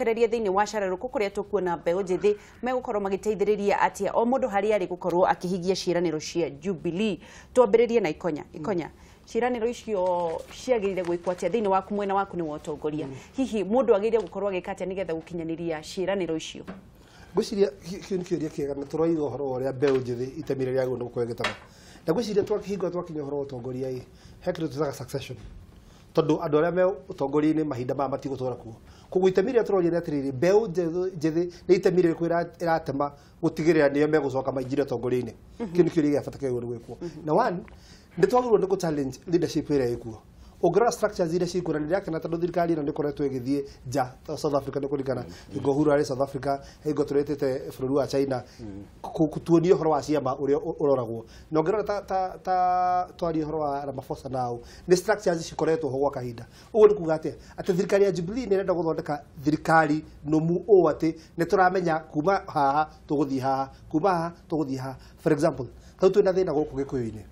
twerekererie thiini wa Cararuku kuria tukuona mbeu njithi megukorwo magiteithiriria atia o mundu hari ari gukorwo akihigia ciraniro cia Jubilee. Twambiririe na ikonya ciraniro icio ciagirire gwikwo atia thiini waku mwena waku ni Utongoria. Hihi mundu agirire gukorwo agikatia nigetha gukinyaniria ciraniro icio? Gwiciria kiuria kiega na turaiga uhoro uria mbeu njithi itemire rĩa gundu kwegetaga na gwiciria twakihinga twakinya uhoro Utongoria he kindu tutaga succession tondu andu aria me utongoria-ini mahinda ma matigotora kuo koguo itemire turoria atiriri mbeu njithi ni itemire kwira iratema gutigirira niyo megucoka mainjire utongoria-ini kindu kiuria gia bata kiego gwikwo na one ndi twagirwo ndi challenge leadership iria ikuo Ogrora structures zile ciku na ndirake na tondu thirikari ino ndikoretwo igithie ja South Africa ndikurikana igo huru ari South Africa igo turetete bururi wa China kutuonio horo wa ciama uria uroragwo na ogrora ta twari horo wa Ramaphosa nao ni structures cikoretwo ho gwa kahinda ugu ndikuga ati thirikari ya Jubilee ni renda guthondeka thirikari nomu o ati ni turamenya kuma haha tuguthie haha kuma haha tuguthie haha for example tau twina thina guku gikuyu-ini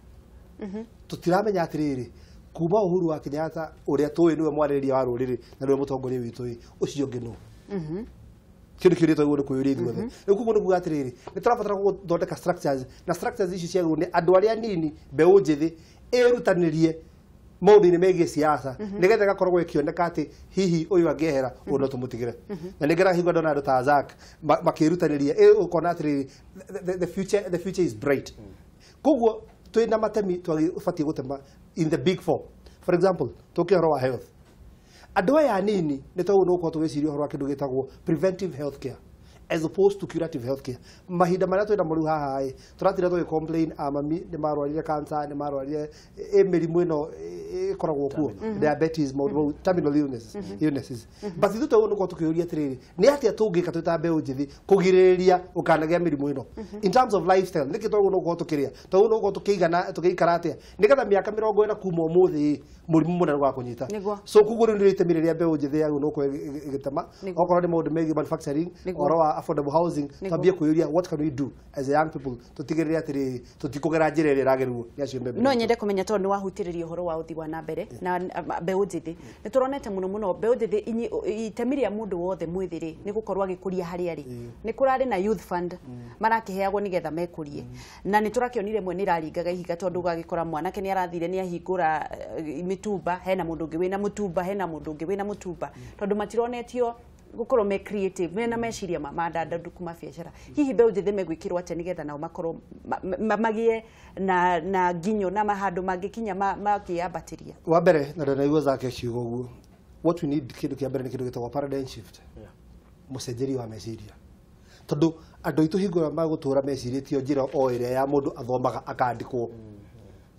tutiramenya atiriri kuma Uhuru wa Kenyatta uria tuwi niwe mwaririria wa ruriri na niwe mutongoria witu ucio ngino kindu kiria twaigwo kuyuria ithuothe riu kuguo niguga atiriri ni turabatara guthondeka structures na structures ici ciagwo ni andu aria nini mbeu njithi irutanirie maundu-ini megie siasa nigetha gakorwo ikioneka ati hihi uyu angehera uno tumutigire na nigera higwa ndona andu ta Zak makirutaniria ukona atiriri the future is bright kuguo twina matemi twabatie gutema in the big four. For example, tukihoro wa health. Andu aya nini ni twauna uko tugiciria horo wa kindu gitagwo preventive healthcare as opposed to curative healthcare. Mahinda maria twina muri haha turatira twi complain amami ni marwarire cancer ni marwarire emirimu ino ikoragwo kuo diabetes terminal illnesses but ithu twauna uko tukiuria atiriri ni atia tungika twita mbeu njithi kugiriria ukanagia mirimu ino in terms of lifestyle niki twauna uko tukiria twauna uko tukigana tukikara atia nigetha miaka 40 kuma umuthi murimu munene wa kunyita so kuguo ni itemire mbeu njithi yagu no ko igitema okorwo ni maundu megi manufacturing oro affordable housing tabia kuyuria what can we do as a young people tutigirire atiri tutikugera njira iri rageruo ni acio mbembe no nyende kumenya tondu ni wahutiririo horo wa uthi wa na mbere na mbeu njithi ni turonete muno mbeu njithi itemiria mundu wothe mwithiri ni gukorwa agikuria hari ari ni kurari na youth fund marakiheagwo nigetha mekurie na ni turakionire mwe ni raringaga ihiga tondu gagikora mwanake ni arathire ni ahingura mitumba hena mundu ungi wina mutumba hena mundu ungi wina mutumba tondu matironetio gukorwo me creative mena meciria madanda kuma biacara hihi mbeu njithi megwikirwo atia nigetha nao makorwo magie na nginyo na mahando magikinya makiambatiria wa mbere na ndanaigua Zake ciugo guo what we need kindu kia mbere ni kindu gitagwo paradigm shift mucenjeri wa meciria tondu andu itu hingo magutura meciritie njira o iria ya mundu athomaga akandikwo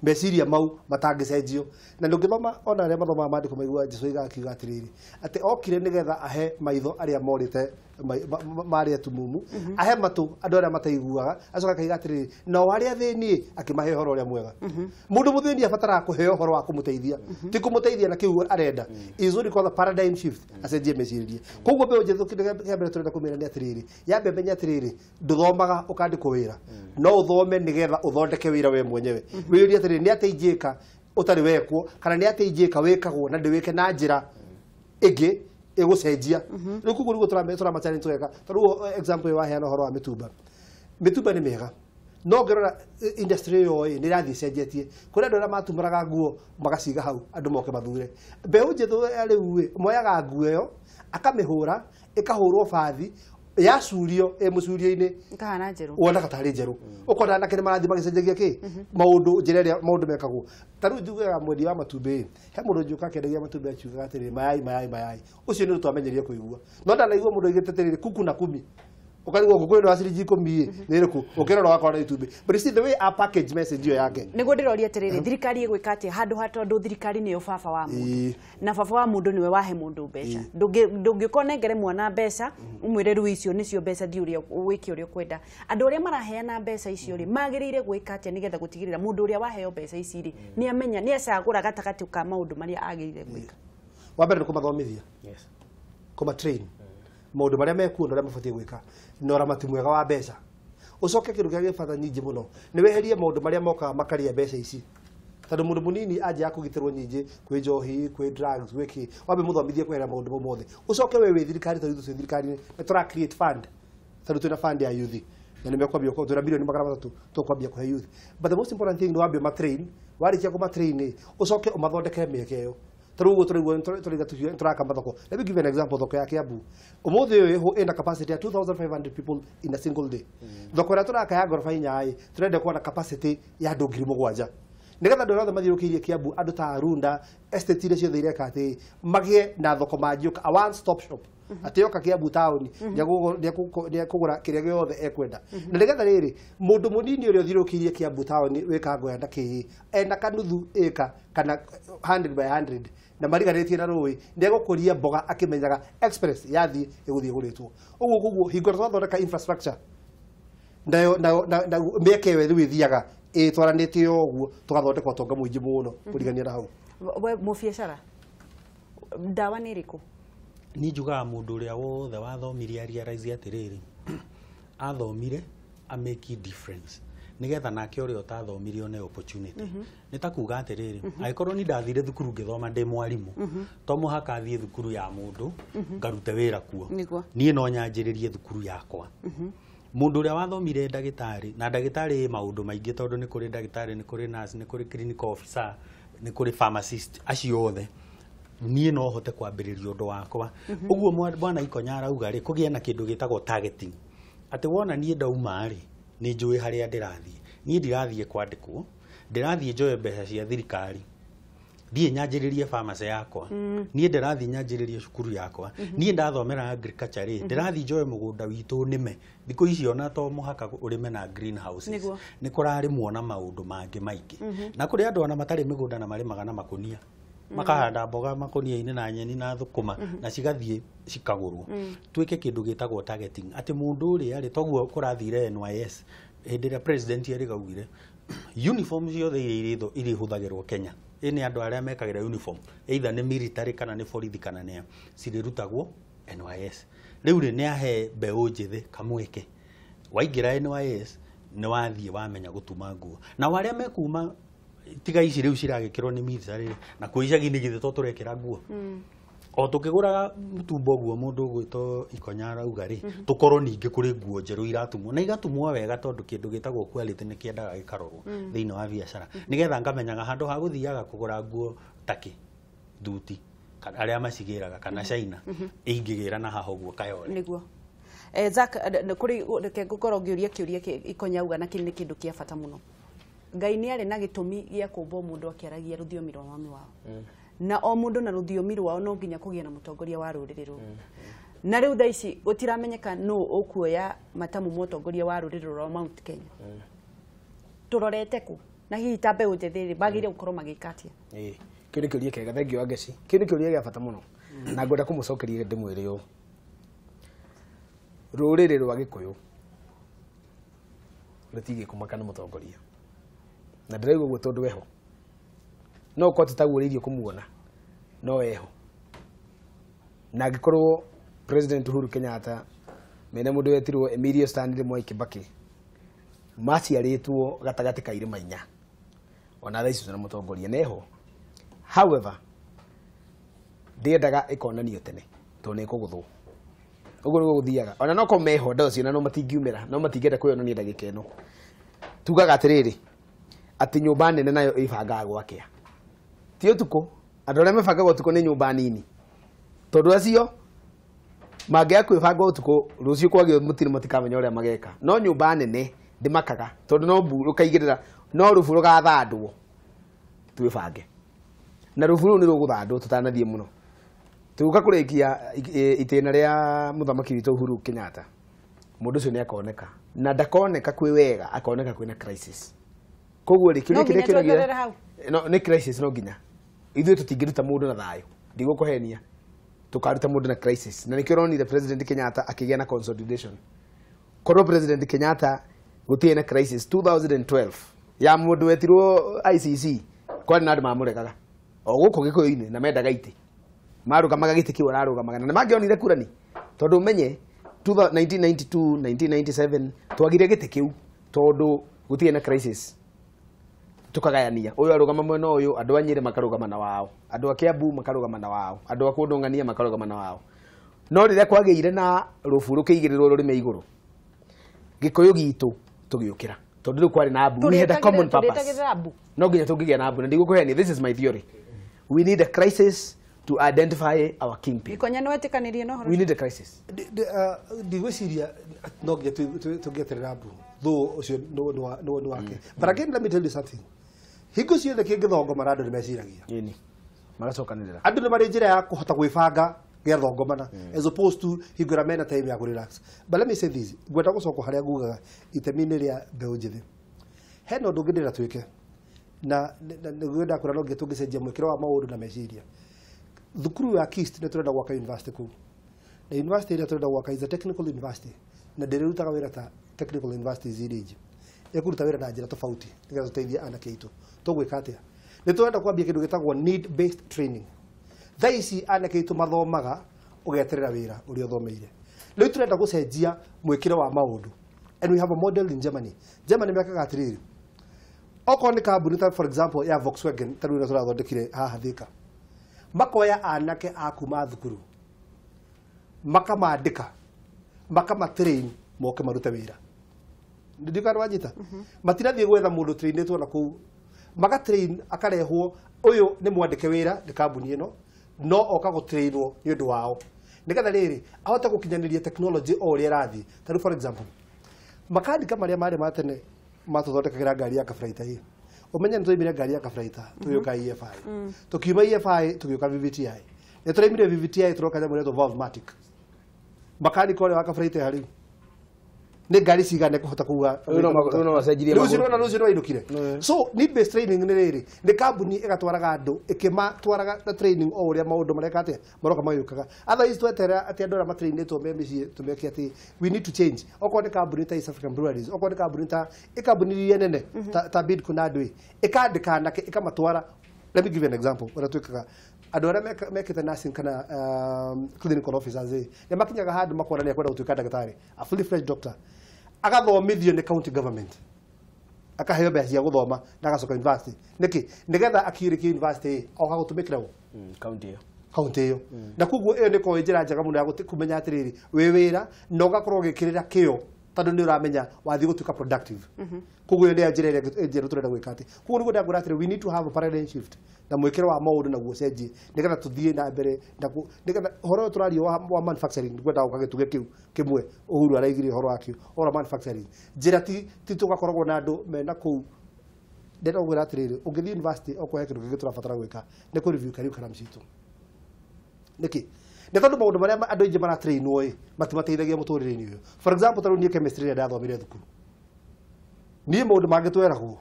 meciria mau matangicenjio na ndungithoma ona aria mathomaga mandiko maigua Jesu igakiuga atiriri ati okire nigetha ahe maitho aria morite maria tumumu ahe matu andu aria mataiguaga acoka kaiga atiriri no aria thini akimahe horo uria mwega mundu muthini abatara kuheo horo wa kumuteithia ti kumuteithia na kiu arenda izuri kwa paradigm shift acenjie meciria koguo mbeu njithi kibere turenda kumira ni atiriri yambe menya atiriri nduthomaga ukandikwo wira no uthome nigetha uthondeke wira we mwenyewe wiria atiriri ni ateijika utari wekwo kana ni ateijika wekagwo na ndiwike na njira ingi igucenjia riu kuguo riu turama challenge tweka taru example wa heana horo wa mitumba ni mega no ngerora industry yo ni rathi cenjetie kuri andu aria matumuraga nguo magaciga hau andu moke mathure mbeu njithu riu moyaga nguo yo akamihura ikahurwo bathi yacurio mucurio-ini kahana njeru wona katari njeru ukona na kene marathi magicenjagia ki maundu njira maundu mekagwo taru njugaga mwedi wa matumbi he mundu njuka kendagia matumbi aciuga atiri mayai ucio ni twamenyeria kuigua no ndanaigua mundu igiteterere kuku na kumi ukarigwo nguko ino asiri jiko mie niriku ukirora wakora itumbi but see the way a package message yo yake niguo ndiroria atiriri thirikari igwika ati handu hatondu thirikari niyo baba wa mundu na baba wa mundu niwe wahe mundu mbeca ndungikona ngere mwana mbeca umwire ru icio nicio mbeca thiuria wiki uria kwenda andu aria maraheana mbeca icio ri magirire gwika ati nigetha gutigirira mundu uria waheo mbeca ici ri ni amenya ni acagura gatakati ka maundu maria agirire gwika wa mbere kumathomithia kuma train maundu maria mekuo ndoria mabatie gwika no ramati mwega wa mbeca ucoke kindu kia gibata nyingi muno ni weherie maundu maria moka makaria mbeca ici tondu mundu munini anja kugitirwo nyingi kwi njohi kwi drugs wiki wambe muthomithie kwera maundu mothe ucoke we thirikari tondu tu thirikari ni tura create fund tondu tuna fund ya youth na nimekwambia kwa dola bilioni 300 tukwambia kwa youth but the most important thing ni wambe ma train warikia kuma train ucoke umathondeke mieke Through turaka mathoko. Let me give you an example. Thoko ya Kiambu. Umuthi uyu ina capacity ya 2,500 people in a single day. Thoko ya turaka ya gorofa inya ai turenda kuona capacity ya andu 7,000. Nigetha andu othe mathiurukirie Kiambu andu ta Arunda estate ile ciothe ireka ati magie na thoko mangiuka a one stop shop. Ati yoka Kiambu town ya kugura kiria giothe ekwenda. Na nigetha riri mundu munini uri uthiurukirie Kiambu town wika ngo enda ki enda kanuthu eka kana 100 by 100 na marigaretie na roi ndego kuria mboga akimenyaga express yathi iguthie guritwo uguo hingo twathondeka infrastructure na meke we withiaga twaranite uguo tugathondeka utonga muingi muno kurigania na hau we mubiacara ndawa ni riku ni njugaga mundu uria wothe wathomirie ariaraisi atiriri athomire a make difference nigetha nake uri utathomire one opportunity ni ta kuga atiriri aikorwo ni ndathire thukuru ngithoma ndi mwarimu to muhaka athie thukuru ya mundu ngarute wira kuo nie no nyanjiririe thukuru yakwa mundu uria wathomire ndagitari na ndagitari maundu maingi tondu ni kuri ndagitari ni kuri nurse ni kuri clinical officer ni kuri pharmacist acio othe nie no hote kwambiriria undu wakwa uguo bwana Ikonya arauga ri kugia na kindu gitagwo targeting ati wona nie ndauma ri ni njui haria ndirathie nie ndirathie kwandikwo ndirathie njoe mbeca cia thirikari ndie nyanjiririe pharmacy yakwa nie ndirathie nyanjiririe cukuru yakwa nie ndathomera agriculture ri ndirathie njoe mugunda witu nime thiko icio na to muhaka urime na greenhouses ni kurari muona maundu mangi maingi na kuri andu ona matari migunda na marimaga na makunia makahanda mboga makunia-ini na nyeni na thukuma na cigathie cikagurwo twike kindu gitagwo targeting ati mundu uri ari toguo kurathire NYS hindi ria president eri gaugire uniform ciothe iri huthagirwo Kenya ini andu aria mekagira uniform either ni military kana ni borithi kana ni cirirutagwo NYS riu ri ni ahe mbeu njithi kamweke waingira NYS ni wathie wamenya gutuma nguo na waria mekuma tiga ici riu ciragikirwo ni military na kuicagi ni githe to turekira nguo o tukiguraga mutumbo guo mundu gwito Ikonya arauga ri tukorwo ningi kuri nguo njeru iratumwo na igatumwo wega tondu kindu gitagwo quality ni kiendaga gikarorwo thiini wa biacara nigetha ngamenyaga handu ha guthiaga kugura nguo taki duty kana aria macigiraga kana China ingigira na haho guo kayore niguo Zack kuri gukorwo ngiuria kiuria Ikonya auga na kindu kindu kia bata muno Ngai ni ari na gitumi gia kumbo mundu akiaragia ruthiomi rwa mami wao na o mundu na ruthiomi rwao no nginya kugia na mutongoria wa ruriri ru na riu thaici gutiramenyeka no ukuoya matamu mutongoria wa ruriri rwa Mount Kenya turorete ku na hihi ta mbeu njethiri bagire gukorwo magikatia kiri kiuria kega thengio angeci kiri kiuria gia bata muno na ngwenda kumucokeria ndimwire u ruriri rwa Gikuyu rutige kumaka na mutongoria na ndirego guo tondu weho no ko titaguuririo kumuona no eho na gikorwo president Uhuru Kenyatta mene mundu wetirwo Emilio Stanley Mwai Kibaki maciaritwo gatagati ka irima inya ona thaici na mutongoria neho however ndiendaga ikonanio tene to ne kuguthwo uguo nigo guthiaga ona no ko meho ndocio na no matingiumira no matingenda kwiyonania ndagika ino tugaga atiriri ati nyumba nene nayo ibangaga gwakia ti utuko andu aria mebangaga utuko ni nyumba nini tondu acio mangia kwibanga utuko rucio kwagio mutiri matikamenya uria mageka no nyumba nene ndimakaga tondu no mburu kaigirira no rufu rugathandwo twibange na rufu ru ni ruguthandwo tutanathie muno tuguka kurikia itena ria muthamaki witu Uhuru Kenyatta mundu ucio ni akoneka na ndakoneka kwi wega akoneka kwina crisis koguo ri kiuria kiria kiragia no ni crisis no nginya ithuĩ tutingiruta mundu na thayo ndigũkũhenia tukaruta mundu na crisis na nikio ronire president Kenyatta akigĩa na consolidation korwo president Kenyatta gũtirĩ na crisis 2012 ya mundu wetirwo ICC kwani na andũ mamũregaga o gũkũ Gĩkũyũ-inĩ na mendaga iti marugamaga gĩtĩ kĩu ararugamaga na mangĩonire kurani tondu menye 1992 1997 twagire gĩtĩ kĩu tondu gũtirĩ na crisis tukagayania uyu arugama mwena uyu andu anyire makarugama na wao andu akiambu makarugama na wao andu akundungania makarugama na wao no rire kwageire na rufuru kiigirirwo rurime iguru gikuyu gitu tugiukira tondu riu kwari na abu we had a common purpose no nginya tungigia na abu na ndigukuhenia this is my theory we need a crisis to identify our kingpin ikonya no etikanirie no horo we need a crisis ndigwiciria no nginya tungieterera abu though ucio no wake but again let me tell you something hingo ciothe kingithongomana andu ni meciragia ini magacokanirira andu ni mari njira ya kuhota gwibanga gethongomana as opposed to hingura mena time ya relax but let me say this gwenda gucoka haria ngugaga itemini ria mbeu njithi hena undu ngindira twike na ngwenda kurano ngitungicenjia mwikiro wa maundu na meciria thukuru ya Kist ni turenda gwaka university kuu na university ĩrĩa turenda gwaka is a technical university na ndĩrĩrutaga wĩra ta technical university ziriji ĩkũruta wĩra na njĩra tofauti nĩgetha tũteithie anake aitũ tũgwĩka atĩa nĩ tũrenda kwambia kĩndũ gĩtagwo need based training thaa ici anake aitũ mathomaga ũgeterera wĩra ũrĩa ũthomeire rĩu turenda gũcenjia mwĩkĩre wa maũndũ and we have a model in Germany mekaga atĩrĩrĩ okorwo nĩ kambuni ta for example ya Volkswagen ta rĩu tũrathondekire haha Thika makoya anake a kuma thukuru makamandika makamatrain moke marute wira ndikaro wanyita matirathie gwetha mundu trainetwo na ku magatrain akarehwo uyu ni mwandike wira ni kambuni ino no oka gutrainwo ni undu wao nigetha riri ahota gukinyaniria technology o ria rathi taru for example makandika maria mari matene matuthondekagira ngari ya kafraita hii umenya nitũimire ngari ya kafraita tuyuka EFI tukiuma EFI tugiuka VVTI nitũraimire VVTI turoka nyamu reto Valvematic makaniko ore wa kafraita hari ni ngari cigane kuhota kuga no macenjirie rucio no inukire so need based training ni riri ni kambuni igatwaraga andu ikimatwaraga na training o uria maundu mareka atia maroka mayukaga otherwise twetera ati andu ara matrainetwo memeci tumeke ati we need to change okorwo ni kambuni ta East African Breweries okorwo ni kambuni ta ikambuni ya nene ta bid kuna ndwi ikandika nake ikamatwara let me give you an example ora twikaga andu ara mekete nursing kana clinical officers ni makinyaga handu makora ni kwenda gutuika ndagitari a fully fledged doctor agathomithio ni county government akaheo mbeca cia guthoma na agacoka university niki nigetha akiriki university o gagutumikira county iyo na kuguo iyo niko njira njega muno ya kumenya atiriri wi wira na ugakorwo gikirira kio tondu ni uramenya wathi gutuika productive kuguo ndi njira njira turenda gwika ati kuguo niguo ndagura atiri we need to have a paradigm shift na mwikiro wa maundu na gucenjie nigetha tuthie na mbere nigetha horo turario wa manufacturing ngwenda ukagituge kiu kimwe uhuru araigire horo wakio ora manufacturing njira ti tugakoragwo na andu mena ku ndenda gwira atiriri ungithi university okwo hekiru giturabatara gwika ni ku review curriculum citu niki ni tondu maundu maria andu ingi mara trainwo matimateithagia muturire-ini uyu for example taru nie chemistry ria ndathomire thukuru nie maundu mangitweragwo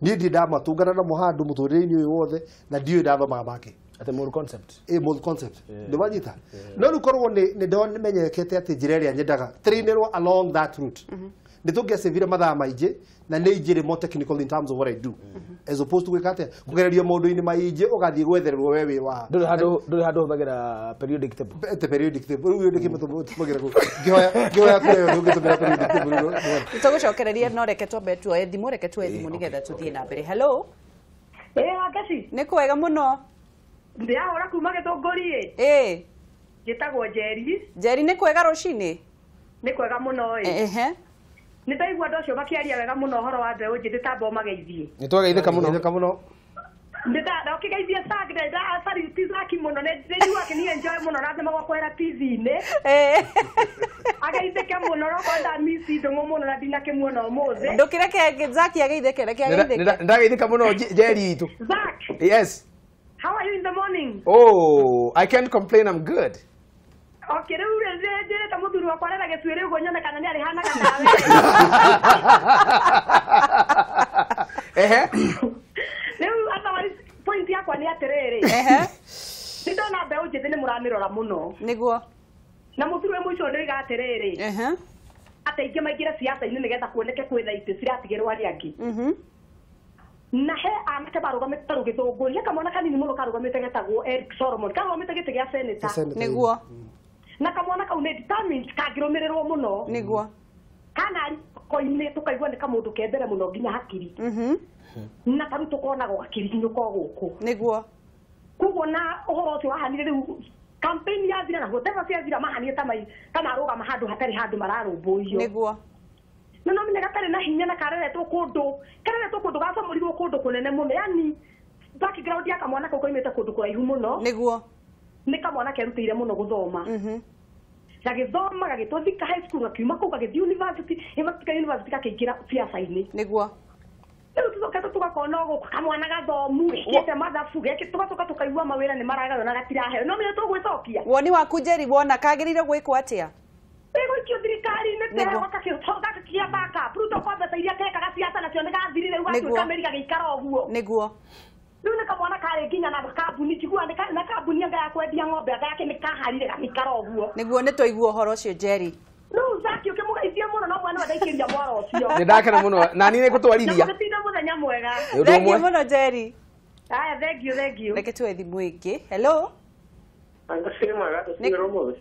nie ndi ndamatungana na muhandu muturire-ini uyu wothe na ndiyo ndathomaga make ate more concept more concept ni wanyita no rukorwo ni ndo menyekete ati njira ria nyendaga trainirwo along that route ni tungiacivire mathaa maingi na ni njire more technical in terms of what I do as opposed to gwikate kugererio maundu-ini maingi ugathie gwethererwo wewe wa nduri handu huthagira periodic table periodic table uyu ndi kimutumagira gihoya kureyo ndugitumira periodic table tugucokereria no reke twambe tuoye thimu nigetha tuthie na mbere hello Akaci ni kwega muno ndiahora kuma Gĩtũngũri gitagwo Njeri ni kwega rucini ni kwega muno ni ndaigua andu acio makiaria wega muno horo wa mbeũ njĩthĩ tamba ũmageithie ni twageithĩka muno ndĩrenda ũkĩgeithie Saturday da sariti zaki muno nĩnjigua akĩnienjoy muno na ndĩmagwa kwera TV-inĩ ageithĩke muno rokonda misi ndũng'ũ muno na ndinakĩmuona ũmũthĩ ndũkĩreke Zaki ageithĩke ndageithĩka muno Njeri itu Zak yes how are you in the morning oh I can't complain I'm good okay rĩu njĩrĩte mũthuri wakwa rĩra gĩtuĩrĩ ũguo nyone kana nĩ arĩ hanaga nawe rĩu otherwise point yakwa nĩ atĩrĩrĩ nĩ ndona mbeũ njĩthĩ nĩ mũramĩrora mũno nĩguo na mũthuri we mũico ndoiga atĩrĩrĩ atĩ aingĩ maingĩre siasa-inĩ nĩgetha kuoneke kwĩna itĩ ciratigĩrwo arĩa angĩ na he anake barũgamĩte ta Gĩtũngũri kamwana kanini mũno karũgamĩte getagwo Eric Solomon karũgamĩte gĩtĩ gĩa senator nĩguo na kamwana kau nĩ determined kangĩrũmĩrĩrwo mũno nĩguo kana thoko-inĩ tũkaigua nĩ kamũndũ kendere mũno nginya hakiri na tarĩu tũkonaga gakirinyũka gũkũ nĩguo koguo na ũhoro ũcio wahanire rĩu campaign yathira na gũtema ciathira mahanire ta marũgama handũ hatarĩ handũ mararũmbũiyo nĩguo na no menya gatarĩ na hinya na kareretwo kũndũ gacomorirwo kũndũ kũnene mũno yani background ya kamwana kau koimĩte kũndũ kũraihu mũno nĩguo nĩ kamwana kerutĩire mũno gũthoma gagĩthoma gagĩtwathika high school gakiuma kũu gagĩthiĩ university gakĩingĩra biaca-inĩ nĩguo rĩu tũcokete tũgakona gũkũ kamwana gathomu gĩkĩte mathabu tũgacoka tũkaigua mawĩra nĩ maragaywo na gatiraheo no menya tũgwĩcokia woni waku Njeri wona kagĩrĩire gwĩkwo atĩa gũikio thirikari-inĩ teheo gakĩa backup rĩu tokwa mbeca iria kekaga ciaca nacio nĩ gathirire rĩu gatuĩka mĩri gagĩikara ũguo nĩguo rĩu nĩ kamwana karĩ nginya na kambuni njiguaga na kambuni anga ya kwendia ng'ombe anga yake nĩ kaharire gagĩikara ũguo nĩguo nĩ tũigua ũhoro ũcio Njeri rĩu Zaki ũkĩmũgeithia mũno no mwana ndaikĩria mwaro ũcio nĩ ndakena mũno na niĩ nĩngũtwarithia nĩgũtinda mũthenya mwega thengiũ mũno Njeri haya thengiũ reke tuwe thimũ ĩngĩ hello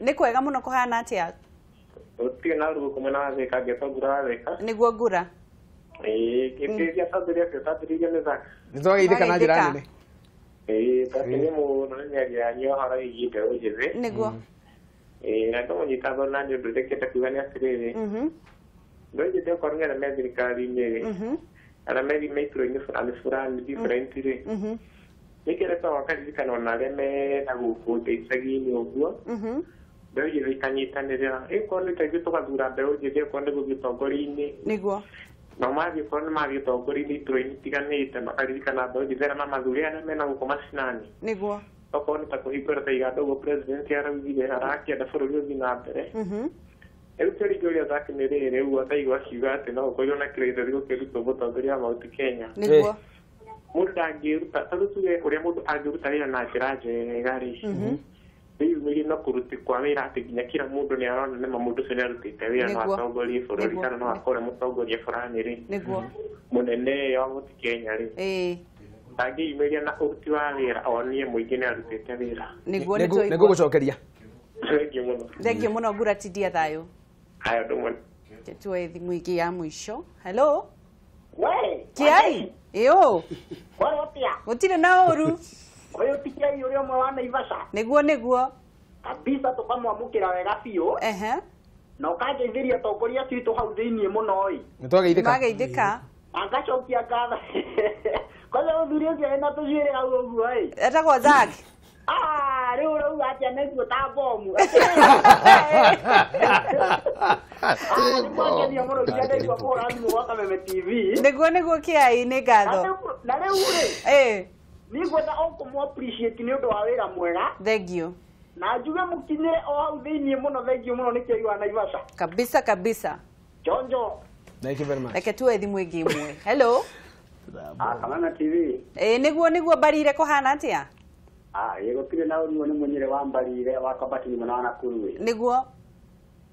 nĩ kwega mũno kũhana atĩa Uti na rugo kumena wazeka geto gura wazeka. Nĩguo ngura. Kĩrĩa tathiria nĩ Zaki. Nĩtwageithĩka na njĩra nene. Tathiria mũno nĩ yanyo hara igite ũjĩze. Nĩguo. Na tũmũnyita thona nĩ ũndũ ndekete kuga nĩ atĩrĩrĩ. Ndũnjĩte ũkorũng'era me thirikari-inĩ. Ana me maitũro-inĩ fulani different rĩ. Nĩkĩreka wakaririkana ona arĩa mena gũkũ icagi-inĩ ũguo. Mbeu njĩthĩ ikanyitanĩrĩra ĩkorwo nĩ kaingĩ tũgathura mbeu njĩthĩ ĩkorwo nĩ gũthiĩ ũtongoria-inĩ nĩguo na mathiĩ korwo nĩ mathiĩ ũtongoria-inĩ itũra-inĩ itiganĩte makaririkana mbeu njĩthĩ arĩa mamathuri arĩa mena gũkũ macinani nĩguo okorwo nĩ ta kũhingũra ta iganda ũguo president araugire arakĩenda bũrũri ũthiĩ na mbere rĩu tũringĩ ũrĩa Zaki nĩ rĩrĩ ũguo ataigua akiuga atĩ no gũkorirwo na kĩrĩndĩ gũkĩrutwo mũtongoria wa Mount Kenya nĩguo mũndũ ndangĩruta tarĩu tuge ũrĩa mũndũ angĩruta wĩra na njĩra njega rĩ rĩu no kũruti kwa wĩra atĩ nginya kila mũndũ nĩ arona nĩ mũndũ ũcio nĩ arutĩte wĩra no atongorie bũrũri kana no akore mũtongoria fulani rĩ nĩguo mũnene wa Mount Kenya rĩ ndangĩyumĩria na ũruti wa wĩra onie mũingĩ nĩ arutĩte wĩra nĩguo gũcokeria thengiũ mũno ngura tindia thayũ haya ndũmwe tuwe thimũ ingĩ ya mũico hello we Kiai ĩũ kwarotĩa gũtirĩ na ũru ũyũ ti Kiai ũrĩa ũmwe wa Naivasha nĩguo kabisa tũkamwamũkĩra wega biũ na ũkangeithĩria atongoria citũ hau thĩiniĩ mũno ĩ nĩtwageithĩka angacokia ngatho kwanza mũthuri ũcio ena tũcuĩrĩ hau ũguo ĩ etagwo Zaki rĩu ũrauga atĩa nĩguo ta mbomu nĩkwangenia mũno nginya ndaigua kũhũra thimũ gwa Kameme TV nĩguo Kiai nĩ ngatho na rĩu rĩ nĩngwenda o kũmũ-appreciate nĩ ũndũ wa wĩra mwega thengiũ na njuge mũkinyĩre o hau thĩiniĩ mũno thengiũ mũno nĩ Kiai wa Naivasha kabisa Jonjo thank you very much reke tuwe thimũ ĩngĩ ĩmwe hello Kameme TV nĩguo mbarire kũhana atĩa gũtirĩ na ũruo nĩ mũnyĩre wa mbarire wa Kabati mwena wa Nakuru nĩguo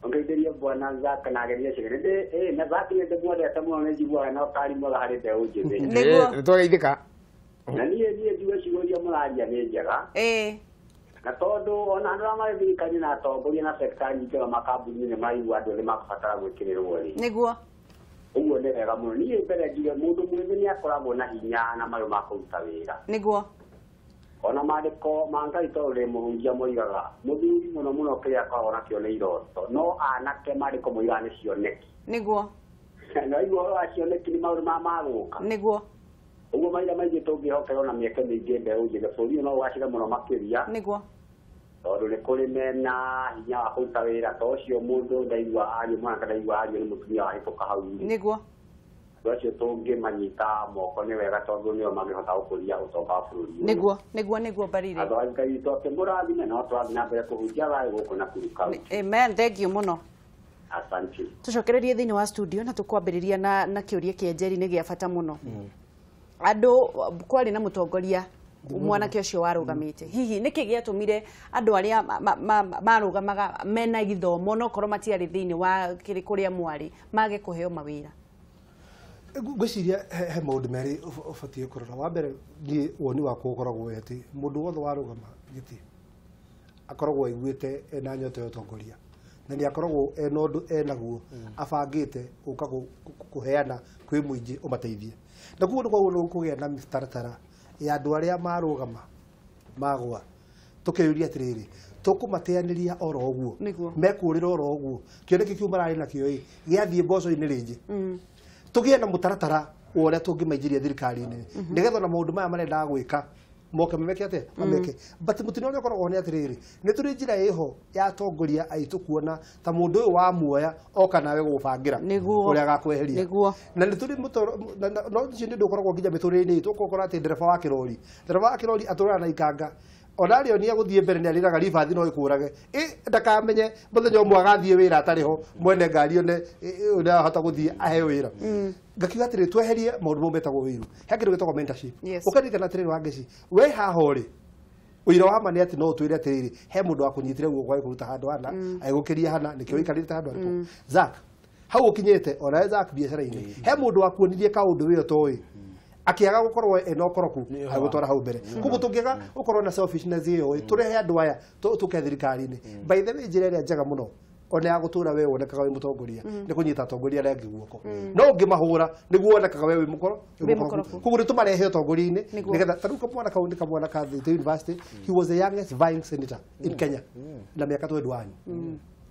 ongeithĩrie bwana Zaki na ageria cigĩrĩ na Zaki nĩ ndĩmuendete mũno nĩ njiguaga na ũkari mwega harĩ mbeũ njĩthĩ nĩtwageithĩka na niĩ njuge ciũria mũraria nĩ njega na tondũ ona andũ arĩa marĩ thirikari na atongoria na sekta nyingĩ wa makambuni nĩ maigua andũ nĩ makũbatara gwĩkĩrĩrwo rĩ nĩguo ũguo nĩ wega mũno niĩ mbere njuge mũndũ mwĩthĩ nĩ akoragwo na hinya na mayũ ma kũruta wĩra nĩguo ona mandĩko ma Ngai tondũ rĩ mũhunjia moigaga mũthuri mũno mũno kĩrĩa akoragwo nakĩo nĩ iroto no anake mandĩko moigaga nĩ cioneki nĩguo na igua ũhoro wa cioneki nĩ maũndũ magũka nĩguo ũguo maita maingĩ tũngĩhokera na mĩeke mĩingĩ mbeũ njĩthĩ bũrũri no ũgacĩre mũno makĩria nĩguo tondũ nĩ kũrĩ mena hinya wa kũruta wĩra ta ũcio mũndũ ndaigua ariũ mwana ndaigua ariũ nĩ mũtumia wahĩtũka hau nĩguo andũ acio tũngĩmanyita moko nĩ wega tondũ nĩo mangĩhota gũkũria ũtonga wa bũrũri nĩguo mbarire andũ a Ngai witũ akĩmũrathime no tũrathiĩ na mbere kũhunjia thayũ gũkũ Nakuru County amen thengiũ mũno asante tucokererie thĩinĩ wa studio na tũkwambĩrĩria na kĩũria kĩa Njeri nĩ gĩa bata mũno andũ kwarĩ na mũtongoria mwanake ũcio warũgamĩte hihi nĩkĩ gĩatũmire andũ arĩa marũgamaga mena gĩthomo no korwo matiarĩ thĩinĩ wa kũrĩa mwarĩ mage kũheo mawĩra ngwĩciria he maũndũ merĩ ũbatiĩ kũrora wa mbere niĩ woni wakwa ũkoragwo atĩ mũndũ wothe warũgama gĩtĩ akoragwo aiguĩte ena nyota ya ũtongoria na nĩ akoragwo ena ũndũ enaguo abangĩte ũka kũheana kwĩ mũingĩ ũmateithie na kuo nĩ kwagwo kũgĩa na mĩtaratara ya andũ arĩa marũgama magwa tũkĩyũria atĩrĩrĩ tũkũmateanĩria oro ũguo mekũrĩra oro ũguo kĩoneki kĩu mararĩ nakĩo ĩ gĩathiĩ mboco-inĩ rĩngĩ tũgĩe na mũtaratara ũrĩa tũngĩmaingĩria thirikari-inĩ nĩgetha na maũndũ maya marendaga gwĩka moke mameke atĩa mameke but mũtino ũrĩa ũkoragwo nĩ atĩrĩrĩ nĩ tũrĩ njĩra ĩho ya atongoria aitũ kuona ta mũndũ ũyũ wa muoya oka nawe gũgũbangĩra ũrĩa agakweheria na nĩ tũrĩ no ũcio nĩ ũndũ ũkoragwo nginya mĩtũrĩre-inĩ itũ ũkora atĩ ndereba wa kĩrori atũraga na ikanga ona rĩo nĩ agũthiĩ mbere nĩ arĩraga ribathi no ĩkũrage ndakamenye mũthenya ũmwe agathiĩ wĩra atarĩ ho mwene ngari one ũrĩa ahota gũthiĩ aheo wĩra ngakiuga atĩrĩ tweherie maũndũ mau metagwo wĩru he kĩndũ gĩtagwo mentorship ũkaririkana atĩrĩrĩ wa ngeci we haha ũrĩ ũira wa ma nĩ atĩ no ũtwĩre atĩrĩrĩ he mũndũ wakũnyitire guoko agĩkũruta handũ hana agĩgũkĩria hana nĩkĩo ũikarĩte handũ harĩkũ Zack hau ũkinyĩte onawe Zack biacara-inĩ he mũndũ wakuonirie kaũndũ wĩ ũtoĩ akiaga gukorwo ena ukoroku agutwara hau mbere kuko tungiga ukorwo na selfishness iyo turehe andu aya tuke thirikari-ini by the way njira ĩrĩa njega muno ona ya gutura we wonekaga wi mutongoria ni kunyita atongoria arĩa angĩ guoko no ngimahura niguo wonekaga we wi mukoroku kuko nitumarehe utongoria-ini nigetha taruka mwana ka the university he was the youngest vying senator in Kenya na miaka 21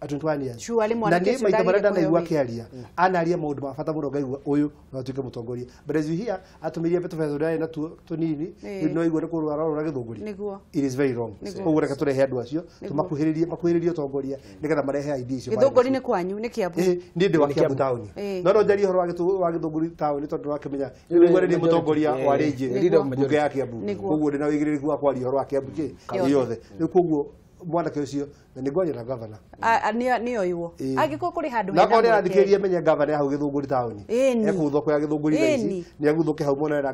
at 21 years na ni maita marenda na igwa kiaria anaria maundu ma bata muno ngaigua uyu no tuike mutongoria but as you hear atumirie beto fezo na tunini no igwa ko rora githunguri it is very wrong koguo reka turehe andu acio tumakuhiririe utongoria nigetha marehe ID icio githunguri ni kwanyu ni Kiambu ni ndi wa Kiambu town no njari horo wa githunguri town tondu wakimenya igwa ni mutongoria wa rĩnji mbunge ya Kiambu koguo ndina wigiririku wa kwaria horo wa Kiambu ki yothe ni koguo mwana kĩcio na nĩ ngwaria na governor nĩyo iwo angĩkorwo kũrĩ handũ na kone athikĩrie menye governor hau Gĩthũngũri taũni ekũthwo kwa Gĩthũngũri ici nĩ agũthũke hau mũno na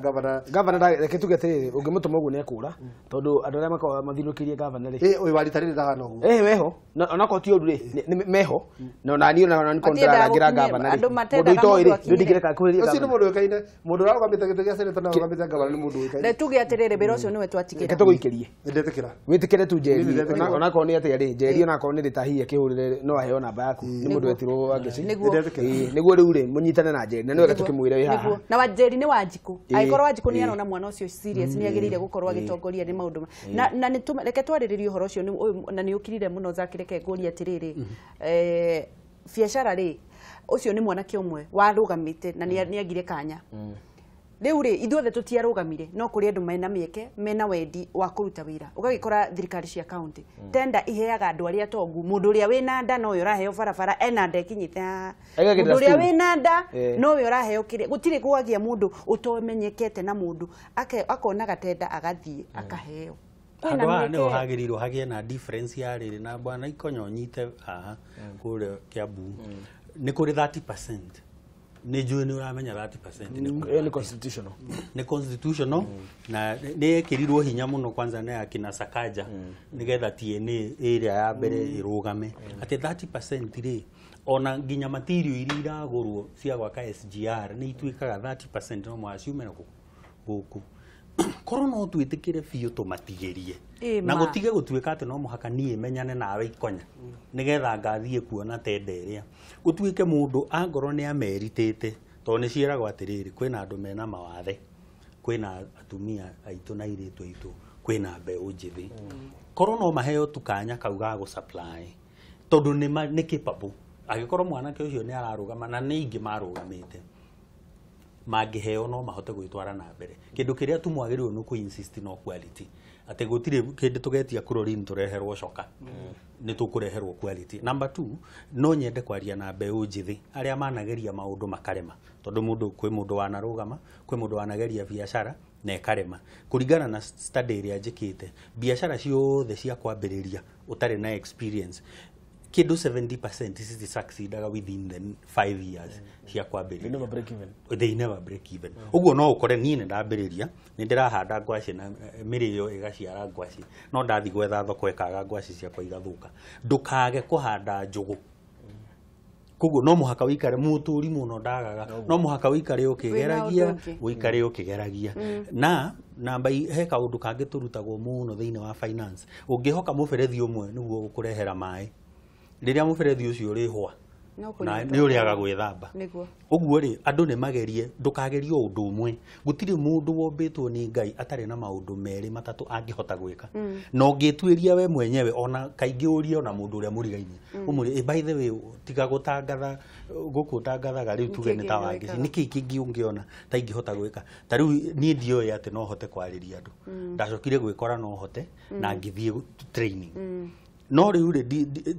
governor reke tuge atĩrĩrĩ ũngĩmũtũma ũguo nĩ ekũra tondũ andũ arĩa makoragwo mathinũkĩrie governor ũyũ waritarĩrĩ ndahana ũguo weho onakorwo ti ũndũ rĩ meho na naniĩ ona nĩ kontrarangĩra governor mũndũ itoĩ rĩ ndingĩreka kũhĩria ũcio nĩ mũndũ ũĩkaine mũndũ ũrarũgamĩte gĩtĩ gĩa seneta na ũrũgamĩte governor nĩ mũndũ ũĩkaine tuge atĩrĩrĩ wĩra ũcio nĩwe twatigĩra reke tũgũikĩrie ndetĩkĩra wĩtĩkĩre tu njeri onakorwo nĩ atĩa rĩ njeri onakorwo nĩ rĩtahia kĩhũrĩre no aheo namba yaku nĩ mũndũ wetirwo Wangeci nĩguo rĩu rĩ mũnyitane na njeri na nĩ wega tũkĩmwĩre wĩ haha na Wanjeri nĩ Wanjikũ angĩkorwo Wanjikũ nĩ arona mwana ũcio serious nĩ agĩrĩire gũkorwo agĩtongoria nĩ maũndũ na nĩ reke twarĩrĩrie ũhoro ũcio na nĩ ũkirire mũno Zack reke ngũrie atĩrĩrĩ biacara rĩ ũcio nĩ mwanake ũmwe warũgamĩte na nĩ agire kanya rĩu rĩ ithuothe tũtiarũgamire no kũrĩ andũ mena mĩeke mena wendi wa kũruta wĩra ũgagĩkora thirikari cia kaunti tenda iheaga andũ arĩa atongu mũndũ ũrĩa wĩna nda no ũyũ ũraheo barabara ena nda ikinyĩte mũndũ ũrĩa wĩna nda no ũyũ ũraheo kĩrĩa gũtirĩ gwagĩa mũndũ ũtomenyekete na mũndũ akona gatenda agathiĩ akaheo andũ aya nĩ ũhagĩrĩirwo hagĩe na difference ya rĩrĩ na bwana Ikonyo nyite haha kũrĩa Kiambu nĩ kũrĩ 30% nĩ njũĩ nĩ ũramenya 30% nĩ constitutional nĩ constitutional na nĩ ĩkĩrirwo hinya mũno kwanza nĩ akina Sakaja nĩgetha TNA ĩrĩa ya mbere ĩrũgame atĩ 30% rĩ ona nginya material iria iragũrwo cia gwaka SGR nĩ ituĩkaga 30% no mwaciume gũkũ korwo no twĩtĩkĩre biũ tũmatigĩrie na gũtige gũtuĩka atĩ no mũhaka niĩ menyane nawe Ikonya nĩgetha ngathiĩ kuona tenda ĩrĩa gũtuĩke mũndũ angorwo nĩ ameritĩte tondũ nĩ ciĩragwo atĩrĩrĩ kwĩna andũ mena mawathe kwĩna atumia aitũ na airĩtu aitũ kwĩna mbeũ njĩthĩ korwo no maheo tukanya kau ga gũ-supply tondũ nĩ capable angĩkorwo mwanake ũcio nĩ ararũgama na nĩ ingĩ marũgamĩte mangĩheo no mahote gwĩtwara na mbere kĩndũ kĩrĩa tu mwagĩrĩirwo nĩ kũ-insist no quality atĩ gũtirĩ kĩndũ tũgetia kũrori tũreherwo coka nĩ tũkũreherwo quality. Number 2 no nyende kwaria na mbeũ njĩthĩ arĩa manageria maũndũ makarema tondũ mũndũ kwĩ mũndũ wanarũgama kwĩ mũndũ wanageria biacara na ĩkarema kũringana na study ĩrĩa njĩkĩte biacara ciothe cia kwambĩrĩria ũtarĩ na experience kĩndũ 70% citi succeedaga within the 5 years cia kwambĩrĩria they never break even ũguo no ũkore niĩ nĩ ndambĩrĩria nĩ ndĩrahanda ngwacĩ na mĩrĩo ĩgaciara ngwacĩ no ndathi gwetha thoko ĩkaga ngwacĩ ciakwa igathũka ndũkage kũhanda njũgũ koguo no mũhaka wĩikare mũtũri mũno ndagaga no mũhaka wĩikare ũkĩgeragia na namba he kaũndũ kangĩ tũrutagwo mũno thĩinĩ wa finance ũngĩhoka mũberethi ũmwe nĩguo gũkũrehera maĩ riria muberethi ucio uri hwa na nĩ ũrĩaga gwĩthamba ũguo rĩ andũ nĩ magerie ndũkagerio ũndũ ũmwe gũtirĩ mũndũ wombĩtwo nĩ Ngai atarĩ na maũndũ merĩ matatũ angĩhota gwĩka na ũngĩtuĩria we mwenyewe ona kaingĩ ũrie ona mũndũ ũrĩa mũrigainie ũmũrĩ by the way tiga gũtangatha gũkũtangathaga rĩu tuge nĩ ta wangĩ nĩkĩ kĩngĩ ũngĩona ta ingĩhota gwĩka ta rĩu niĩ ndioĩ atĩ no hote kwarĩria andũ ndacokire gwĩkora no hote na ngĩthiĩ training no riu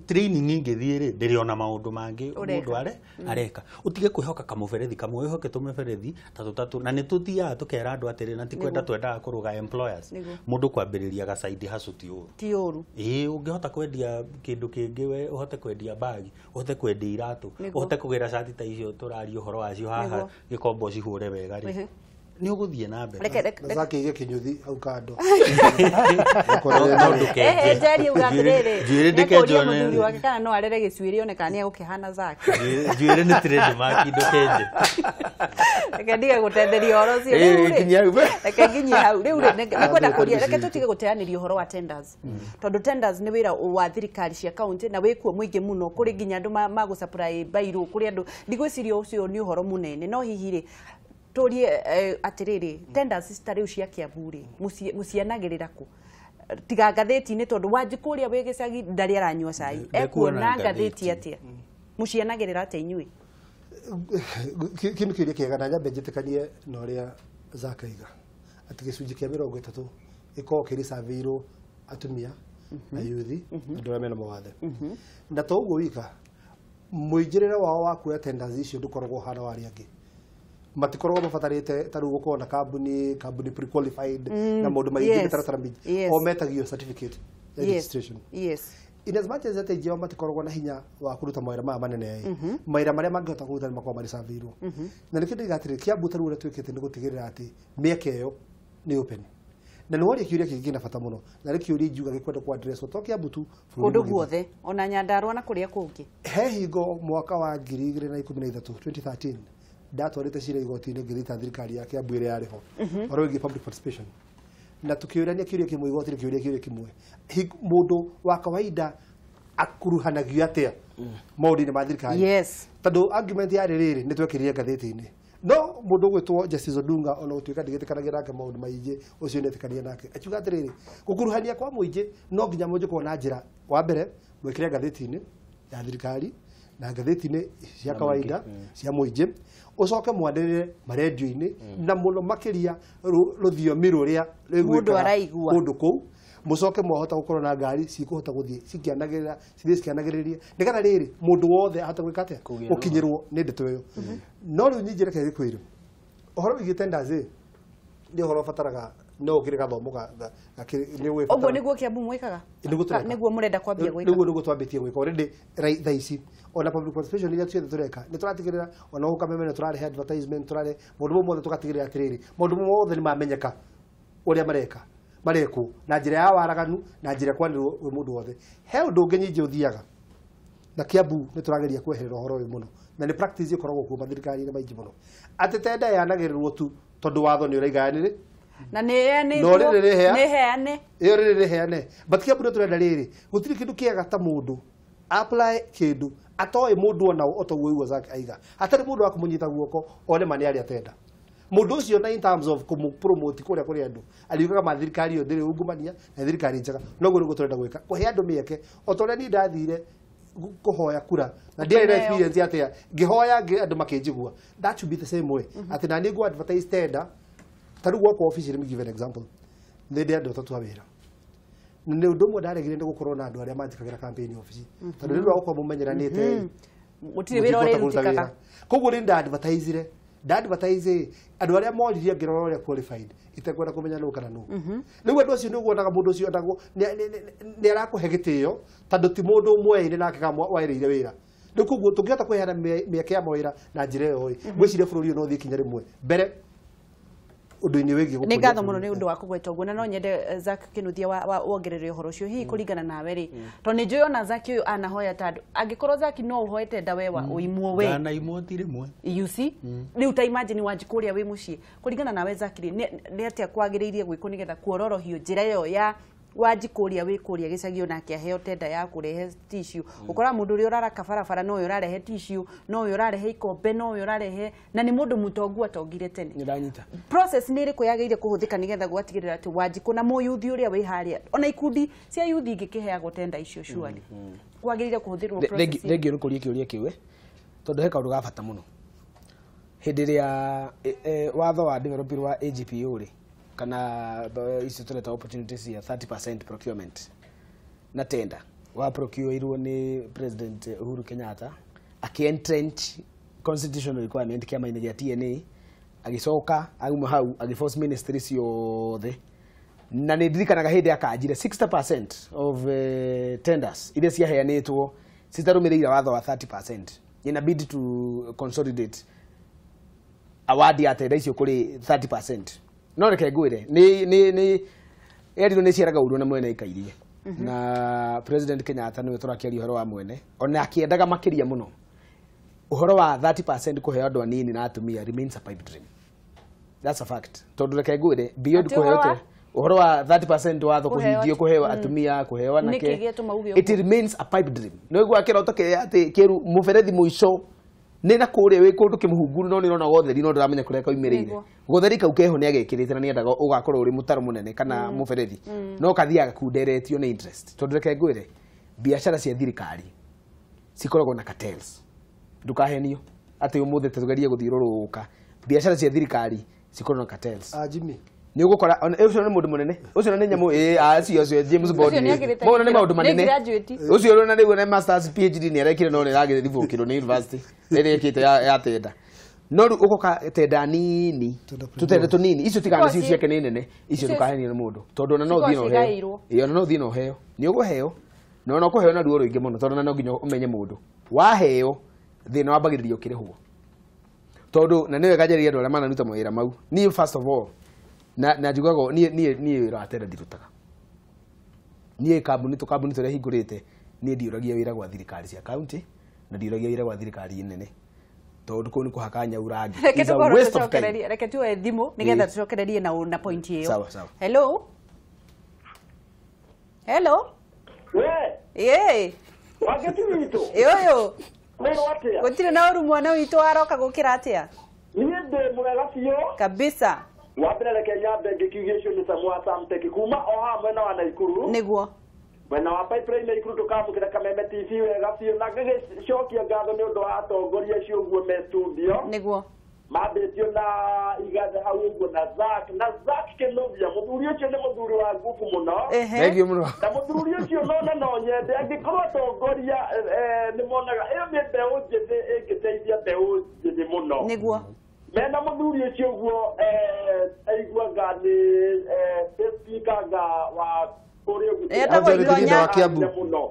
training ngĩthiĩ rĩ ndĩrĩona maũndũ mangĩ mũndũ areka utige kwĩhoka kamuberethi kamwe wĩhoke tũmĩberethi tatũ na nĩ tũthiaga tũkera andũ atĩrĩ na ti kwenda twendaga kũrũga employers mũndũ kwambĩrĩria gacaidi hacu ti ũru ũngĩhota kwendia kĩndũ kĩngĩ we ũhote kwendia bagi ũhote kwendia iratũ ũhote kũgĩra cati ta icio tũraria ũhoro wacio haha gĩkombo cihũre wega rĩ nĩ ũgũthiĩ na mbere Zaki ige kinyuthi au kando Njeri ugatirĩrĩ njuĩrĩ ndĩkenjone mũthuri wake kana no arere gĩcuĩrĩ one kana nĩ egũkĩhana Zaki njuĩrĩ nĩ trade mark indo kenje reke ndige gũtenderia ũhoro ũcio reke nginye hau rĩu nĩ kwenda kũria reke tũtige gũteanĩria ũhoro wa tenders tondũ tenders nĩ wĩra wa thirikari cia kaunti na wĩkuo mũingĩ mũno kũrĩ nginya andũ magũsupply bairũ kũrĩ andũ ndigwĩciria ũcio nĩ ũhoro mũnene no hihi rĩ turie atiriri tenders stariu cia Kiambu ri mucianagirira ku tiga ngathĩti-inĩ tondũ Wanjikũria wĩ gĩcagi ndarĩ aranyua cai ekuona ngathĩti atia mucianagirira atĩa inyuĩ kindu kĩrĩa kĩega na nyambe njĩtĩkanie na ũrĩa Zakaiga atĩ gĩcunjĩ kĩa 30 gĩkoragwo kĩrĩcavĩirwo atumia na yuthi andũ arĩa mena mawathe na to ũguo wika mũingĩrĩre wao wa kuoya tenders icio ndũkoragwo hana wa arĩa angĩ matikoragwo mabatarĩte ta rĩu gũkorwo na kambuni pre-qualified na maũndũ maingĩ mĩtaratara mĩingĩ o metagio certificate registration in as much as that ijeo matikoragwo na hinya wa kũruta mawĩra maya manene mawĩra marĩa mangĩhota kũruta nĩ makoragwo marĩcavĩirwo na nĩ kĩndũ gĩgatirĩ Kiambu ta rĩu ũrĩa twĩkĩte nĩ gũtigĩrĩra atĩ mĩeke ĩyo nĩ open na nĩ woria kĩũria kĩngĩ na bata mũno na nĩ kĩũria ingiuga gĩkwenda ku address to Kiambu tu kũndũ guothe ona Nyandarua na kũrĩa kũngĩ he hingo mwaka wa 2013 2013 ndatwarĩte cira igoti-inĩ ngĩthita thirikari ya Kiambu ĩrĩa yarĩ ho ũhoro wĩgiĩ public participation na tukĩũrania kĩũria kĩmwe igoti kĩũria kĩmwe mũndũ wa kawaida akuruhanagio atĩa maũndũ-inĩ ma thirikari tondũ argument yarĩ rĩrĩ nĩ twekĩrire ngathĩti-inĩ no mũndũ gwĩtwo Justice Odunga ona gũtuĩka ndigĩtĩkanagia nake maũndũ maingĩ ũcio nĩetĩkania nake akiuga atĩrĩrĩ gũkuruhania kwa mũingĩ no nginya mũnjĩkorwo na njĩra wa mbere mwĩkĩre ngathĩti-inĩ ya thirikari na ngathĩti-inĩ cia kawaida cia mũingĩ ucoke mwandĩrĩre marendio-inĩ na mũno makĩria rũthiomi rũrĩa mũndũ araigua kũndũ kũu mucoke mwahota gũkorwo na ngari cikũhota gũthiĩ cikianagĩrĩria nĩgetha rĩrĩ mũndũ wothe ahota gwĩka atĩa gũkinyĩrwo nĩ ndeto ĩyo no rĩu nyingĩ reke gĩkwĩrĩ ũhoro wĩgiĩ tenders nĩ ũhoro ũbataraga no ũkĩrĩ gathomo ũguo nĩguo Kiambu mwĩkaga nĩguo mũrenda kwambia gwĩka nĩguo twambĩtie gwĩka already thaa ici ona public participation iria tuothe tureka nĩ tũratigĩrĩra ona gũ Kameme nĩ tũrarehe advertisement tũrarehe maũndũ mothe tũgatigĩrĩra atĩrĩrĩ maũndũ mothe nĩ mamenyeka ũrĩa marekwo na njĩra ya waraganu na njĩra kwanĩrwo wĩ mũndũ wothe he ũndũ ũngĩ nyingĩ ũthiaga na Kiambu nĩ tũrageria kweherera ũhoro ũyũ mũno na nĩ practice ĩkoragwo kuo mathirikari-inĩ maingĩ mũno atĩ tenda yanagĩrĩrwo tu tondũ watho nĩ ũraiganĩrĩ na nĩ heane but Kiambu nĩ tũrenda rĩrĩ gũtirĩ kĩndũ kĩega ta mũndũ apply kĩndũ atoĩ mũndũ ona otoguo igua Zaki aiga hatarĩ mũndũ wa kũmũnyita guoko one ma nĩ arĩa tenda mũndũ ũcio na in terms of kũmũpromote kũrĩa andũ aliugaga mathirikari yo ndĩrĩ ungumania na thirikari njega noguo nĩguo tũrenda gwĩka kũhe andũ mĩeke o ta ũrĩa niĩ ndathire kũhoya kura na ndiarĩ na experience atĩa ngĩhoya andũ makĩnjigua that should be the same way atĩ na niĩ ngũ advertise tender ta rĩu gwakwa office let me give an example nĩ ndĩ andũ atatũ a wĩra nĩ ũndũ ũmwe ndaregire nĩ gũkorwo na andũ arĩa manjĩkagĩra campaign office tondũ rĩu gũkorwo mũmenyeranĩte mũtirĩ wĩra ũrĩa ũrutĩkaga koguo nĩ nda-advertise andũ arĩa moririe ngĩrora ũrĩa qualified itekwenda kũmenya nũ kana nũ rĩu andũ acio nĩ ũguonaga mũndũ ũcio nĩ arakũhe gĩtĩo tondũ ti mũndũ ũmwe nake waĩrĩire wĩra rĩu koguo tũngĩhota kweheana mĩeke ya mawĩra na njĩra ĩyo ngwĩciria bũrũri ũyũ no ũthiĩ ikinya rĩmwe mbere ũndũ-inĩ wĩgiĩ nĩ ngatho mũno nĩ ũndũ wa kũgweta ũguo na no nyende Zaki Kinuthia wongerere ũhoro ũcio hihi kũringana nawe rĩ tondũ nĩ njũĩ ona Zaki ũyũ anahoya tandũ angĩkorwo Zaki no ũhoete ndawe wa ũimwo we ndanaimwo ti rĩmwe you see rĩu ta imagine Wanjikũria wĩ mũciĩ kũringana nawe Zaki nĩ atĩa kwagĩrĩirie gwĩkwo nĩgetha kuororohio njĩra ĩyo ya waji kuria wi kuria gicagio nake aheo tenda ya kurehe tissue ukora mundu uri uraraka barabara no uyu urarehe tissue no uyu urarehe ikombe no uyu urarehe na ni mundu mutongu atongire tene Niranyita process ni iriku yageire kuhuthika nigetha gwatigirira ati waji kuna muyuthi uria wi haria ona ikundi cia yuthi ingikiheagwo tenda icio surely kwagirire kuhuthirwo process regi rukuria kiuria kiwe tondu he kaundu gabata muno hindi ria watho wa development wa AGPO ri kana icio tureta opportunities ya 30% procurement na tender wa procureirwo ni President Uhuru Kenyatta akientrench constitutional requirement kiama-ini gia TNA agicoka auma hau agiforce ministry ciothe na ni ndirikanaga hindi akanjire 60% of tenders iria ciaheanitwo citarumirire watho wa 30% inabidi to consolidate award ya tenda icio kuri 30%. No reke ngwire ni eriro ni ciaraga uru na mwene ikairie na President Kenyatta niwe turakiaria uhoro wa mwene ona akiendaga makiria muno uhoro wa 30% kuheo andu anini na atumia remains a pipe dream. That's a fact. Tondu reke ngwire beyond kuheo uhoro wa 30% watho kuhingio kuheo atumia kuheo anake it remains a pipe dream. No igwa kirota ke ati kiru muberethi muico ni na kuria wi kundu kimuhunguru no ni rona gotheri no ndiramenya kuria kaumirire gotheri kau keho ni agekirite na ni endaga ugakorwo uri mutaro munene kana muberethi no kathiaga kunderetio ni interest tondu reke ngwire biashara cia thirikari cikoragwo na cartels ndukahenio ati umuthe tugerie guthiururuka biashara cia thirikari cikoragwo na cartels Jimmy ni ugukora ucio ni mundu munene ucio ni nyamu acio James Bond mo ni maundu manene ucio ni riu na masters PhD ni arekire no ni ragire thivukiro ni university ni ekite ya tenda no riu ugoka tenda nini tutende tunini icio tigana cio ciake ni nene icio ndukahenia ni mundu tondu na no thino heo iyo no thino heo ni uguheo no no kuheo na ruo ruingi muno tondu na no nginya umenye mundu waheo thina wambagiririo kirihwo tondu na niwe gajeria andu aria manaruta mawira mau ni first of all na jugago ni ratera dirutaga ni kambuni to kambuni tore hingurite ni ndiuragia wira gwa thirikari cia county na ndiuragia wira gwa thirikari nene tondu ko ni kuhakanya urangi is a waste of time. Reke tu thimu nigetha tucokererie na point hiyo. Sawa sawa. Hello Wageti witũ yoyo mwĩrĩ watia gutire na uru mwana witũ aroka gukira atia niĩ ndĩ mwega biũ kabisa wambere reke nyambe ngĩkiugia icio nĩ Samuel Samteki kuma o haha mwena wa Naikuru niguo mwena wa pipeline Naikuru tukamũkĩra Kameme TV wega biũ na ngĩgĩcokia ngatho nĩ ũndũ wa atongoria acio ũguo me studio niguo mambĩtio na igathe hau ũguo na Zack Kĩnũthia mũthuri ũcio nĩ mũthuri wa ngufu mũno thengio muno na mũthuri ũcio no nyende angĩkorwo atongoria nĩ monaga ĩyo nĩ mbeũ njĩthĩ ĩngĩteithia mbeũ njĩthĩ mũno niguo mena mũthuri ũcio ũguo aiguaga nĩ speaker wa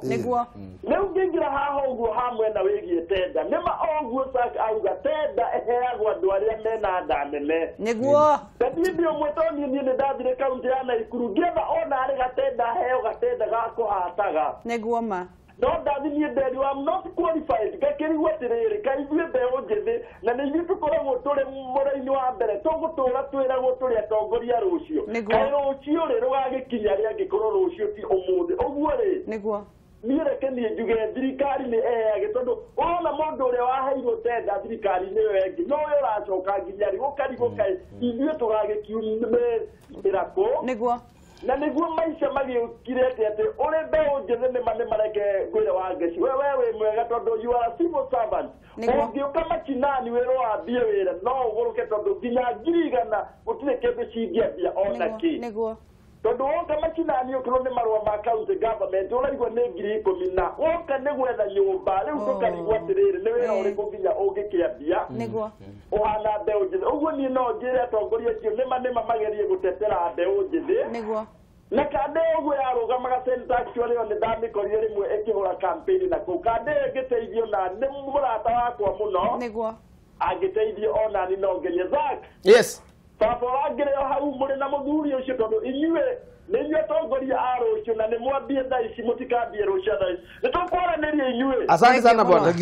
niguo rĩu ngĩingĩra haha ũguo hamwe na wĩgiĩ tenda nĩma ũguo auga tenda ĩheagwo andũ arĩa mena nda nene niguo niĩ ndĩ ũmwe tondũ niĩ nĩ ndathire kaunti ya Naikuru ngĩetha ona arĩ gatenda heo gatenda ga kũhataga niguo ma no ndathithie nderi wa not qualified gakĩrigwo atĩrĩrĩ kaithuĩ mbeũ njĩthĩ na nĩ ithuĩ tũkoragwo tũrĩ mũra-inĩ wa mbere tũgũtũũra twĩragwo tũrĩ atongoria rũciũ kaĩ rũciũ rĩ rũgagĩkinya rĩ angĩkorwo rũciũ ti ũmũthĩ ũguo rĩ niguo niĩ reke niĩ njuge thirikari nĩ eheage tondũ ona mũndũ ũrĩa waheirwo tenda thirikari nĩyo ĩngĩ no we ũracoka nginya rĩ gũkarigwo kaĩ ithuĩ tũgagĩkiumĩra kũ niguo na niguo maica magĩũkire atĩ ũrĩ mbeũ njĩthĩ nĩ mareke ngwĩre wa ngeci we wĩ mwega tondũ you are a civil servant ũngĩũka macinani wĩra wambie wĩra no ũgũrũke tondũ nginya 100 gũtirĩ kĩndũ cingĩambia ona kĩ niguo tondũ woka macinani ũkĩrwo nĩ marũa ma county government ũraigua nĩ 10,000 na woka nĩ gwetha nyũmba rĩu tũkarigwo atĩrĩrĩ nĩ wĩra ũrĩkũ nginya ũngĩkĩambia niguo ũhana mbeũ njĩthĩ ũguo niĩ no njĩre atongoria acio nĩma magerie gũtetera mbeũ njĩthĩ niguo na kande ũguo yarũgamaga senta actually nĩ ndamĩkorire rĩmwe ĩkĩhũra campaign na kũu kande ĩngĩteithio na nĩ mũrata wakwa mũno niguo angĩteithio ona ni no ngerie Zack yes baba wangĩrĩ o hau mũrĩ na mũthuri ũcio tondũ inyuĩ nĩ inyuĩ atongoria a rũciũ na nĩ mwambie thaa ici mũtikambie rũciũ thaa ici nĩ tũkwaranĩria inyuĩ asante sana bwana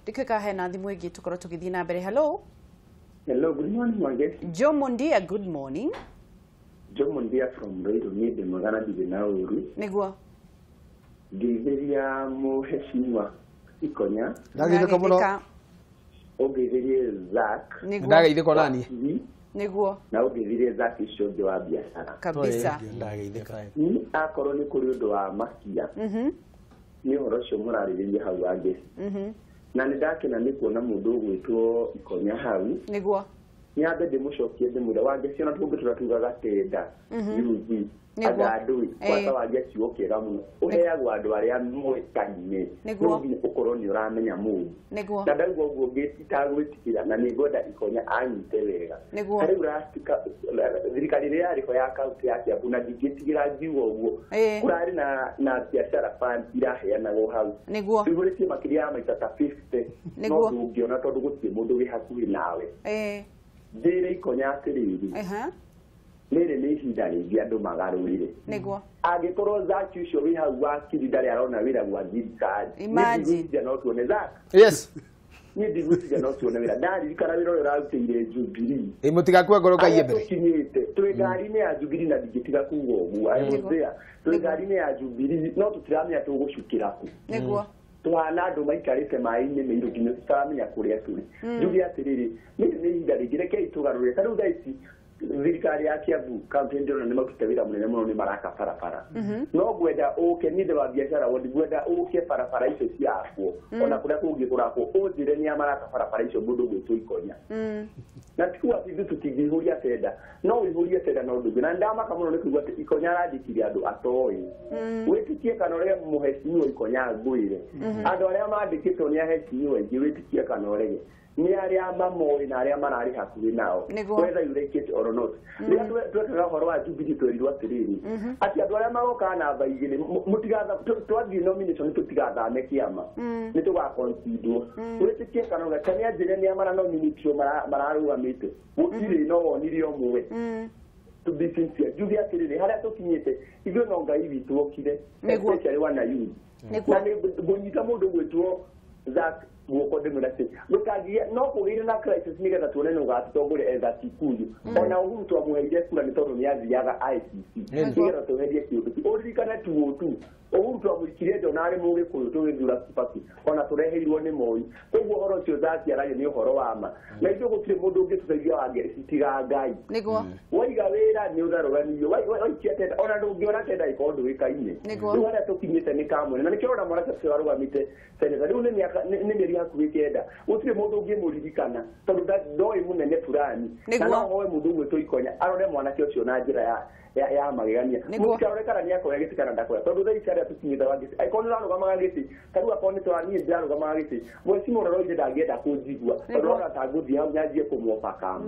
ndĩkwĩka hena thimũ ĩngĩ tũkorwo tũgĩthiĩ na mbere hello good morning Mwangeci Jomo Ndia good morning Jomo ndia from Roiro ni magana na uru. Niguo. Ngeithiria muheshimiwa Ikonya. Ndageithika muno. Ongeithirie Zack. Ndageithika nani? Niguo. Na ongeithirie Zack icio wa biashara. Kabisa. Ndageithika. Ni akorwo ni kuri undu wa makia. Ni horo cio muraririria hau ange. Na nĩ ndakena nĩ kuona mũndũ ũgwĩtwo Ikonya hau. Niguo. Nyambe ndĩmũcokie ndĩmwĩre wange ciona tũngĩtũra tugaga tenda yuthi andũ kwata wange ciugo kĩega mũno ũheagwo andũ arĩa moĩkaine nĩguo ũkorwo nĩ ũramenya mũndũ na ndaigua ũguo ngĩtagwĩtikĩra na nĩ ngwenda Ikonya anyite wega harĩ ũrastika thirikari ĩrĩa yarĩho ya kaunti ya Kiambu na ndingĩtigĩra ngiuga ũguo kũrarĩ na biashara fund iraheanagwo hau igũrĩtie makĩria ya maita ta 50 no ndũngĩona tondũ gũtirĩ mũndũ wĩ hakuhĩ nawe ndĩrĩ Ikonya atĩrĩrĩ nĩrĩ nĩ ihinda rĩngĩ andũ magarũrĩre angĩkorwo Zack ũcio wĩ hau wakiri ndarĩ arona wĩra gwa thirikari nĩndigwĩciria no tuone Zack nĩndigwĩciria no tuone wĩra ndaririkana wĩra ũrĩa ũrarutĩire Jubilee mũtigakue ngoro Ngai mbere twĩ ngari-inĩ ya Jubilee na ndingĩtiga kuga ũguo ayũthĩa twĩ ngari-inĩ ya Jubilee no tũtiramenya tũgũcukĩra ku tuhana andũ maikarĩte maĩ-inĩ mĩirũ nginya tũtaramenya kũrĩa tũrĩ njuge atĩrĩrĩ nĩrĩ nĩ ihinda rĩngĩ rekei tũgarũre ta rĩu thaa ici thirikari ya Kiambu kaunti ndio nĩ makũte wĩra mũnene mũno nĩ maraka barabara no gwenda ũke nĩ wa biashara wondi gwenda ũke barabara icio ciakwo ona kũrĩa kũngĩ kũrakwo ũnjĩre nĩ amaraka barabara icio mũndũ gwĩtwo Ikonya na tikuwa ithu tũtingĩihũria tenda no ũihũrie tenda na ũndũ na ndamaka mũno nĩ kuuga atĩ Ikonya arandĩkire andũ atoĩ wĩtĩkie kana ũrĩa mũhecimiwa Ikonya ngwĩre andũ arĩa mandĩkĩtwo nĩ ahecimiwa aingĩ wĩtĩkie kana ũrege ni arĩa mamoĩ na arĩa mararĩ hakuhĩ nao whether you like it or not rĩrĩa twekaga ũhoro wa Jubilee twerirwo atĩrĩrĩ atĩ andũ arĩa magoka namba igĩrĩ twathiĩ nomination tũtigathame kĩama nĩ tũgakoncindwo wĩtĩkie kana ũgaka nĩ anjĩre nĩ amara nominatio mararũgamĩte gũtirĩ no wonire ũmwe to be sincere njuge atĩrĩrĩ harĩa tũkinyĩte ithuĩ no Ngai witũ okire especially wana youth na ngũnyita mũndũ gwĩtwo Zack guoko ndĩmwĩra gũtangia no kũgĩire na crisis nĩgetha tuone nĩ ũgatũtongoria etha Kikuyu ona Uhuru twamũheire kura nĩ tondũ nĩ athiaga ICC nĩgetha tweherie kĩũndũ kĩu ũririkane tu Uhuru twamũrikirie njo narĩ mũgĩkũyũ tũgĩthura Kibaki ona tũreheirwo nĩ Moi koguo ũhoro ũcio Zack aragia nĩ ũhoro wa ma na ithuĩ gũtirĩ mũndũ ũngĩtũteithia wange citiga Ngai waiga wĩra nĩ ũtharũranio waikia tenda ona ndũngĩona tenda ĩkorwo ndũĩkaine rĩu harĩa tũkinyĩte nĩ kamwene na nĩkĩo ona mwanake ũcio warũgamĩte seneta rĩu nĩ mĩeri hakuhĩ kenda gũtirĩ mũndũ ũngĩmũririkana tondũ ndoĩ mũnene fulani na no hoe mũndũ gwĩtwo Ikonya arore mwanake ũcio na njĩra ya magegania mũtikarore kana nĩ akoya gĩtĩ kana ndakoya tondũ thaa ici arĩa tũkinyĩte wa gĩtĩ akorwo nĩ ũrarũgamaga gĩtĩ tarĩu akorwo nĩ twaniĩ ndĩrarũgamaga gĩtĩ mwecimu ũroroire ndangĩenda kũnjigua tondũ ona tangũthiĩ hau nyanjie kũmwobaka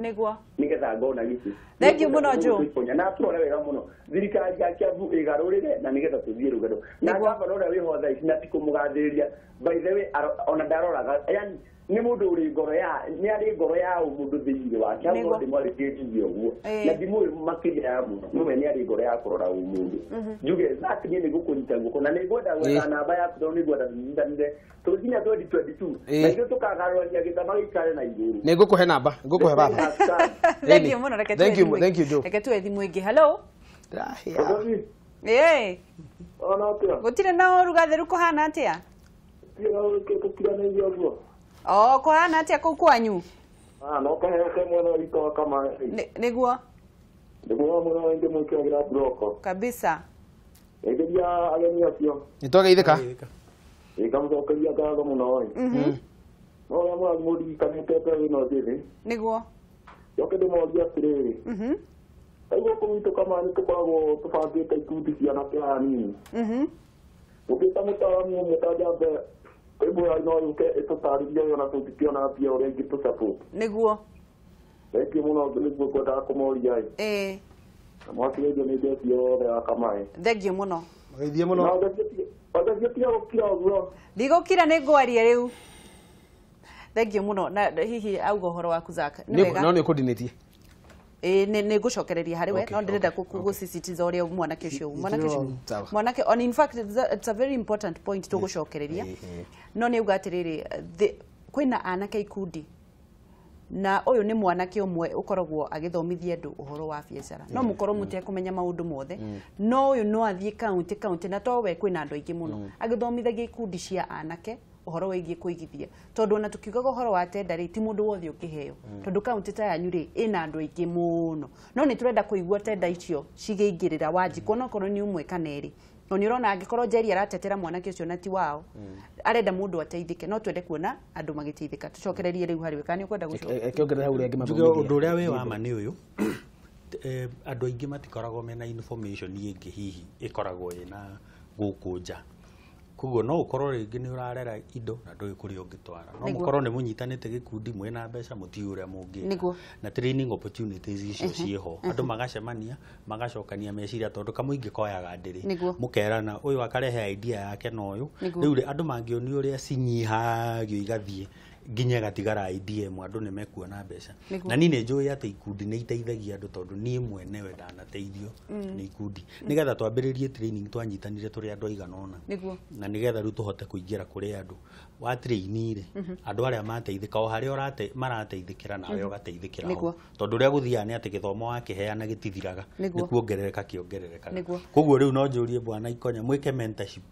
nĩgetha ngona gĩtĩ thengiũ mũno Joe na tũrore wega mũno thirikari ya Kiambu ĩgarũrĩre na nĩgetha tũthiĩ rũgendo na gavana ũrĩa wĩho thaa ici na ti kũmũgathĩrĩria by the way ona ndaroraga yani nĩ mũndũ ũrĩ ngoro ya nĩ arĩ ngoro ya mũndũ thĩinĩ wake hau no ndĩmwarĩkĩtie ũguo na ndimũĩ makĩria ya mũno mũme nĩ arĩ ngoro ya kũrora mũndũ njuge Zack niĩ nĩ gũkũnyita guoko na nĩ ngwenda gwetha namba yaku tondũ nĩ ngwenda tũnyitanire tũkinya 2022 na ithuĩ tũkagarũrania gĩtama gĩikare na igũrũ nĩ ngũkũhe namba ngũkũhe baba thengiũ mũno reke tuwe thimũ ĩngĩ hello gũtirĩ na ũrugathĩru kũhana atĩa kũhana atĩa kũu kwanyu no kaheke mwena witũ wa Kameme nĩguo mũno ĩngĩ mwĩkĩragira broko kabisa ĩngĩria ageni acio nĩtwageithĩka ĩkamũcokeria ngatho mũno no ũrĩa mũririkanĩte wĩna njithi nĩguo njoke ndĩmorie atĩrĩrĩ aigua kũmitũ Kameme tũkoragwo tũbangĩte ikundi cia anake anini gũkĩta mũtaaramu ũmwe ta Njambe ĩmwe no yũke ĩtũtarĩrie ona tũngĩkĩona pia ũrĩa ingĩtũsupport nĩguo thengiũ mũno nĩguo ngwendaga kũmoria mwakĩrĩirio nĩ njeci yothe ya Kameme thengiũ mũno geithie mũno othe tiga gũkira ũguo ndigũkira nĩ ngwaria rĩu thengiũ mũno na hihi auga ũhoro waku Zack nĩ wega no nĩ ũkũndinĩtie nĩ ngũcokereria harĩ we no ndĩrenda gũcicitiza ũrĩa mwanake ũcio mwanake on in fact it's a very important point tũgũcokereria no nĩ uga atĩrĩrĩ kwĩna anake ikundi na uyu ni mwanake umwe ukoragwo agithomithia andu uhoro wa biacara no mukorwo mutekumenya maundu mothe no uyu no athie county na to we kwina andu aingi muno agithomithagia ikundi cia anake uhoro wigie kuigithia tondu ona tukiugaga uhoro wa tenda ri ti mundu wothe ukiheo tondu county ta yanyu ri ina andu aingi muno no ni turenda kuigua tenda icio cigeingirira wanjikwo no korwo ni umwe kana eri no ni urona angikorwo Njeri aratetera mwanake ucio na ti wao arenda mundu ateithike no twende kuona andu magiteithika tucokererie riu hari wekani ukwenda gucoka kiongerera hau rengi mathomithia undu uria we wa ma ni uyu andu aingi matikoragwo mena information ingi hihi ikoragwo ina gukunja kugo no ukorwo ringi ni urarera indo na ndui kuri ungitwara no mukorwo ni munyitanite gikundi mwena mbeca muti uria mungi na training opportunities icio cieho andu magacemania magacokania meciria tondu kamuingi koyaga ndiri mukerana uyu akarehe idea yake no uyu riu ri andu mangioni uria cinyihagio igathie nginya gatigara idea imwe andu ni mekuona mbeca na ni ni njui ati ikundi ni iteithagia andu tondu ni mwenewe ndanateithio ni ikundi nigetha twambiririe training twanyitanire turi andu aiganona na nigetha riu tuhote kuingira kuri andu wa trainire andu aria mateithika o hari orate marateithikira nawe ugateithikira tondu ria guthia ni ati githomo wakiheana gitithiraga ni kuongerereka kiongererekaga koguo riu no njurie bwana Ikonya mwike mentorship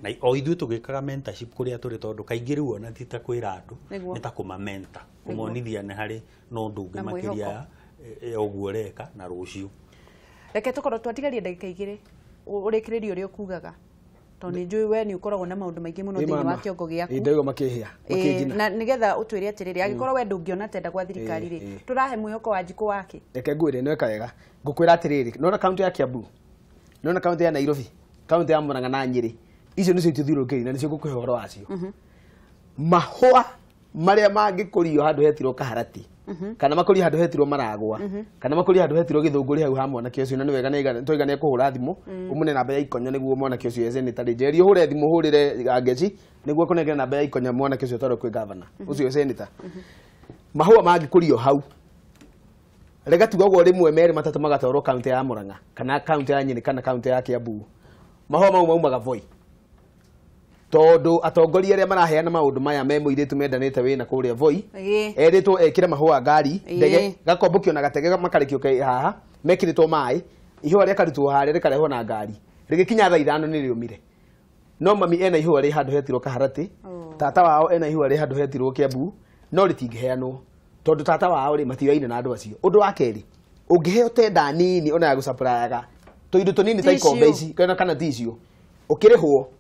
na o ithuĩ tũgĩkaga mentorship kũrĩa tũrĩ tondu kaingĩ rĩu ona ti ta kwĩra andũ nĩ ta kũmamenta kũmonithia nĩ harĩ na ũndũ ũngĩ makĩria ũguo reka na rũciũ reke tũkorwo twatigarie ndagĩka igĩrĩ ũrĩkĩrĩrie ũrĩa ũkugaga tondu nĩ njũĩ we nĩ ũkoragwo na maũndũ maingĩ mũno thĩinĩ wa kĩongo gĩaku ndaigo makĩhĩa makĩnjina na nĩgetha ũtwĩre atĩrĩrĩ angĩkorwo we ndũngĩona tenda gwa thirikari rĩ tũrahe mwĩhoko wa Wanjikũ wake reke ngwĩre nĩ weka wega ngũkwĩra atĩrĩrĩ nona kaunti ya Kiambu nona kaunti ya Nairobi kaunti ya Murang'a na Nyeri icio nĩ cio itũthirũkĩri na nĩcio ngũkũhe ũhoro wacio mahũa marĩa mangĩkũrio handũ hetirwo kaharati kana makũrio handũ hetirwo maragwa kana makũrio handũ hetirwo gĩthũngũri hau ha mwanake ũcio na nĩ wega nĩtwaigania kũhũra thimũ ũmũne namba ya Ikonya nĩguo mwanake ũcio senator Njeri ũhũre thimũ ũhũrĩre Ngeci nĩguo kũnengera namba ya Ikonya mwanake ũcio twarwo kwĩ governor ũcio senator mahũa mangĩkũrio hau rega tugagwo rĩmwe merĩ matatũ magatwarwo kaunti ya Murang'a kana kaunti ya Nyeri kana kaunti ya Kiambu mahũa mau maumaga Voi tondu atongoria aria maraheana maundu maya me muiritu mendanite wina kuria Voi eritwo ekire mahua ngari ndege gakombukio na gatege makarikio haha mekiritwo mai ihua ria karutwo haria rikarehwo na ngari rigikinya thaa 5 ni riumire no mami ena ihua ri handu hetirwo Kaharati tata wao ena ihua ri handu hetirwo Kiambu no ritingiheanwo tondu tata wao ri matioine na andu acio undu wa keri ungiheo tenda nini ona ya gusaprayaga toindo tonini ta ikombe ici kana ticio ukirihwo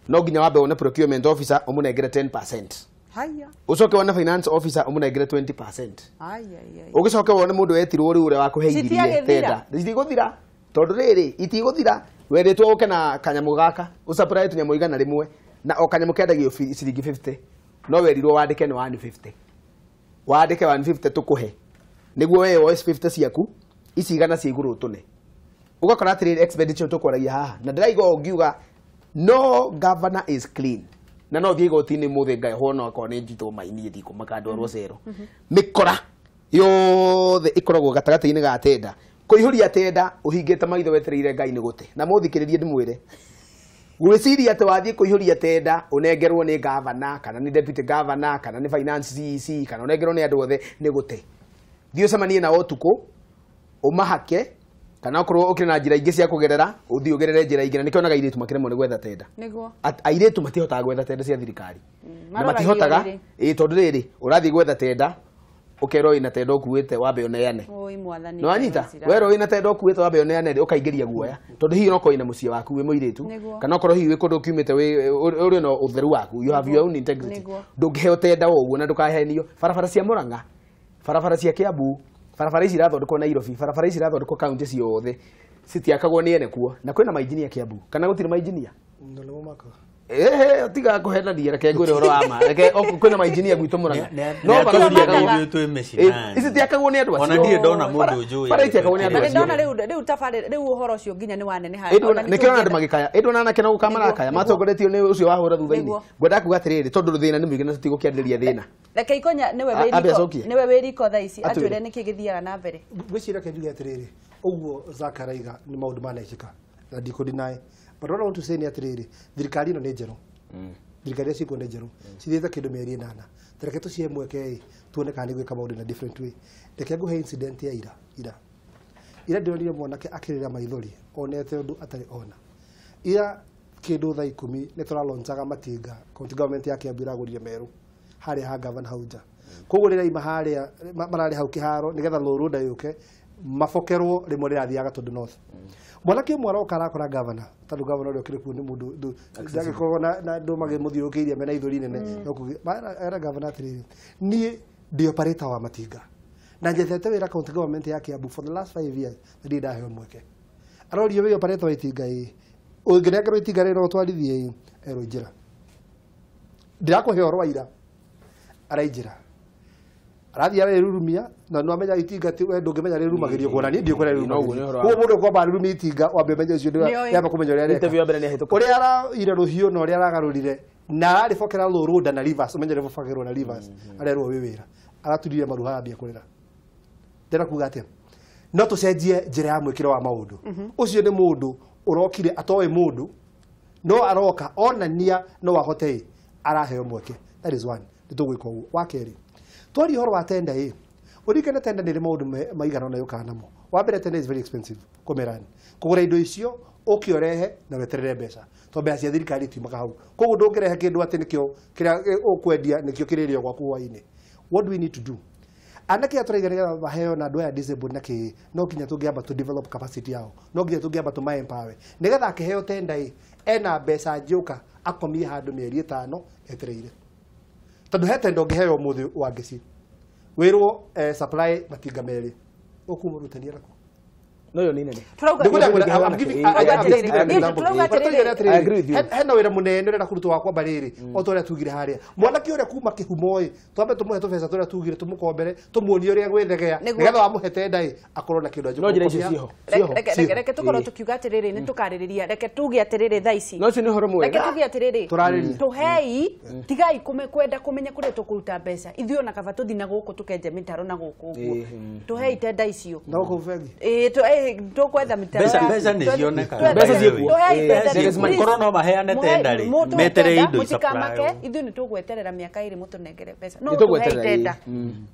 no nginya wambe one procurement officer umunengere 10%. Haya. Ucoke wone finance officer umunengere 20%. Haya. Ugicoke wone mundu wetirwo ri uria wakuheithirie tenda. Itigũthira. Tondu riri itigũthira. Weretwo uke na kanyamu gaka, usupply tunyamu igana rimwe na o kanyamu kendagio ciringi 50. No werirwo wandike ni 150. Wandike 150 tukuhe. Niguo we OS 50 ciaku ici igana cia iguru tune. Ugakora atiri expenditure tukwaragia haha. Na ndiraigo ngiuga no governor is clean na no thiego tini muthe ngai hono akwa ni njito maini thiko makandorwo cero mikora yothe ikoragwo gatagati-ini ga tenda kuihuria tenda uhingite maitho wetereire ngai ni gute na muthikiririe ndimwire gwiciria ati wathie kuihuria tenda unengerwo ni governor kana ni deputy governor kana ni finance CEC kana unengerwo ni andu othe ni gute thio semanie na otuko umahake kana okorwo ukire na njira ingi cia kugerera uthi ugerere njira ingi na nikio naga iritu makiremo ni gwetha tenda niguo airitu matihotaga gwetha tenda cia thirikari na matihotaga tondu riri urathi gwetha tenda ukero ina tenda ukuite wambe oneane oi mwathani no anyita wero ina tenda ukuite wambe oneane ukaingeria guoya tondu hiyo noko ina mucie waku we muiritu kana okorwo hiyo kundu kiumite we uri no utheru waku you have your own integrity ndungiheo tenda uguo na ndukahenio barabara cia Murang'a barabara cia Kiambu barabara ici irathondekwo Nairobi barabara ici irathondekwo kaunti ciothe citiakagwo ni ene kuo na kwina mainjinia Kiambu kana gutire mainjinia ndolo maka tiga kuhenania reke ngwire horo wa ma reke kwina mainjinia gwitu Murang'a no barabara tu mecina ici tiakagwo ni andu acio ona ndire ndona mundu njui bara itiakagwo ni andu acio ndona riu tafari riu uhoro ucio nginya ni wanene ha nikio andu magikaya ndona nake no gukamara kaya matongoretio ni ucio wahura thutha-ini ngwenda kuga atiriri tondu thina ni mwige na tutigokianiriria thina reke Ikonya niwe wiriko thaa ici atwire niki githiaga na mbere gwicira kenjuge atiriri uguo Zakaraiga ni maundu manekika na ndikudinae but what I want to say ni atiriri thirikari ino ni njeru thirikari ciku nĩ njerũ cithiĩte kĩndũ mĩeri 8 tareke tũcihe mweke tuone kana nĩ gwĩka maũndũ in a different way. Reke nguhe incident ya ira ndĩronire mwanake akĩrĩra maithori onete ũndũ atarĩ ona. Ira kĩndũ thaa 10 nĩ tũralonchaga matinga county government yake ambiragũria meru harĩa ha governor hau nja. Koguo rĩrĩa ima harĩa mararĩ hau kĩharo nĩgetha rũrũnda yũke mabokerwo rĩmwe rĩrathiaga tondũ north. Mwanake ũmwe aroka arakora governor tondũ governor ũrĩa ũkĩrĩ kuo nĩ mũndũ ndagĩkorwo na andũ magĩmũthiũrũkĩirie mena ithori nene. Era governor atĩrĩrĩ niĩ ndĩ operator wa matinga na njethete wĩra county government ya Kiambu for the last 5 years ndĩ ndaheo mweke. Arorio wĩ operator wa itinga ũngĩnengerwo itinga rĩrĩ ũtwarithie erwo njĩra ndirakũhe ũhoro wa ira arainjĩra arathi arerurumia na no amenya itinga ti we ndũngĩmenya rĩrumagĩrio kuonania ndiũkũrĩa rĩrumagĩrio koguo mũndũ kwamba rurumia itinga wambe menye ũcio ndio yamba kũmenya ũrĩa interview mbere nĩ ahĩtũka ũrĩa araire rũhiũ na ũrĩa aragarũrire na arĩbokera rũrũnda na rivers ũmenye rĩbokagĩrwo na rivers arerwo wĩ wĩra araturire maruha ambia kũrĩra ndĩra kuga atĩa no tũcenjie njĩra ya mwĩkĩro wa maũndũ ũcio nĩ mũndũ ũrokire atoĩ mũndũ no aroka onania no ahote araheo mweke. That is one nĩtũgwĩka ũguo. Wa kerĩ twari horo wa tenda ũrikane tenda nĩ maũndũ maigana na yũkaga namo. Wa mbere tenda is very expensive kũmerani kũgũra indo icio ũkĩorehe na weterere mbeca to mbeca cia thirikari tiumaga hau koguo ndũngĩrehe kĩndũ atĩ nĩkĩo kĩrĩa ũkwendia nĩkĩo kĩrĩrĩo gwaku hwainĩ. What do we need to do? Anake atũraiga nĩgetha maheo na andũ aya disabled na kĩ no nginya tũngĩamba to develop capacity yao no nginya tũngĩamba to empower nĩgetha akĩheo tenda ena mbeca njũka akomie handũ mĩeri 5 etereire tondũ he tenda ũngĩheo mũthĩ wa ngeci wĩrwo supply matinga merĩ ũkumũrutania nako no yo nini hena wĩra mũnene ũrenda kũrutwo wakwa mbarĩrĩ o tũrĩa tugire harĩa mwanake ũrĩa kuma kĩhumo twambe tũmũhe tũbeca tũrĩa tugire tũmũkombere tũmuonie ũrĩa gwĩthegea nĩgetha wamũhe tenda akorwo na kĩndũ no njĩra icio ciho reke tũkorwo tũkiuga atĩrĩrĩ nĩ tũkarĩrĩria reke tuge atĩrĩrĩ thaa ici no nĩ horo mwega reke tuge atĩrĩrĩ tũhei tigai kwenda kũmenya kũrĩa tũkũruta mbeca ithuĩ ona kaba tũthi na gũkũ tũkenja mĩtaro na gũkũ ũguo tũhei tenda icio na gũkũ bengi tũkwetha mĩtaro mbeca nĩ cionekaga korwo no maheane tenda rĩ meterere indo supply ithuĩ nĩ tũgweterera mĩaka 2 mũtũnengere mbeca no tũhei tenda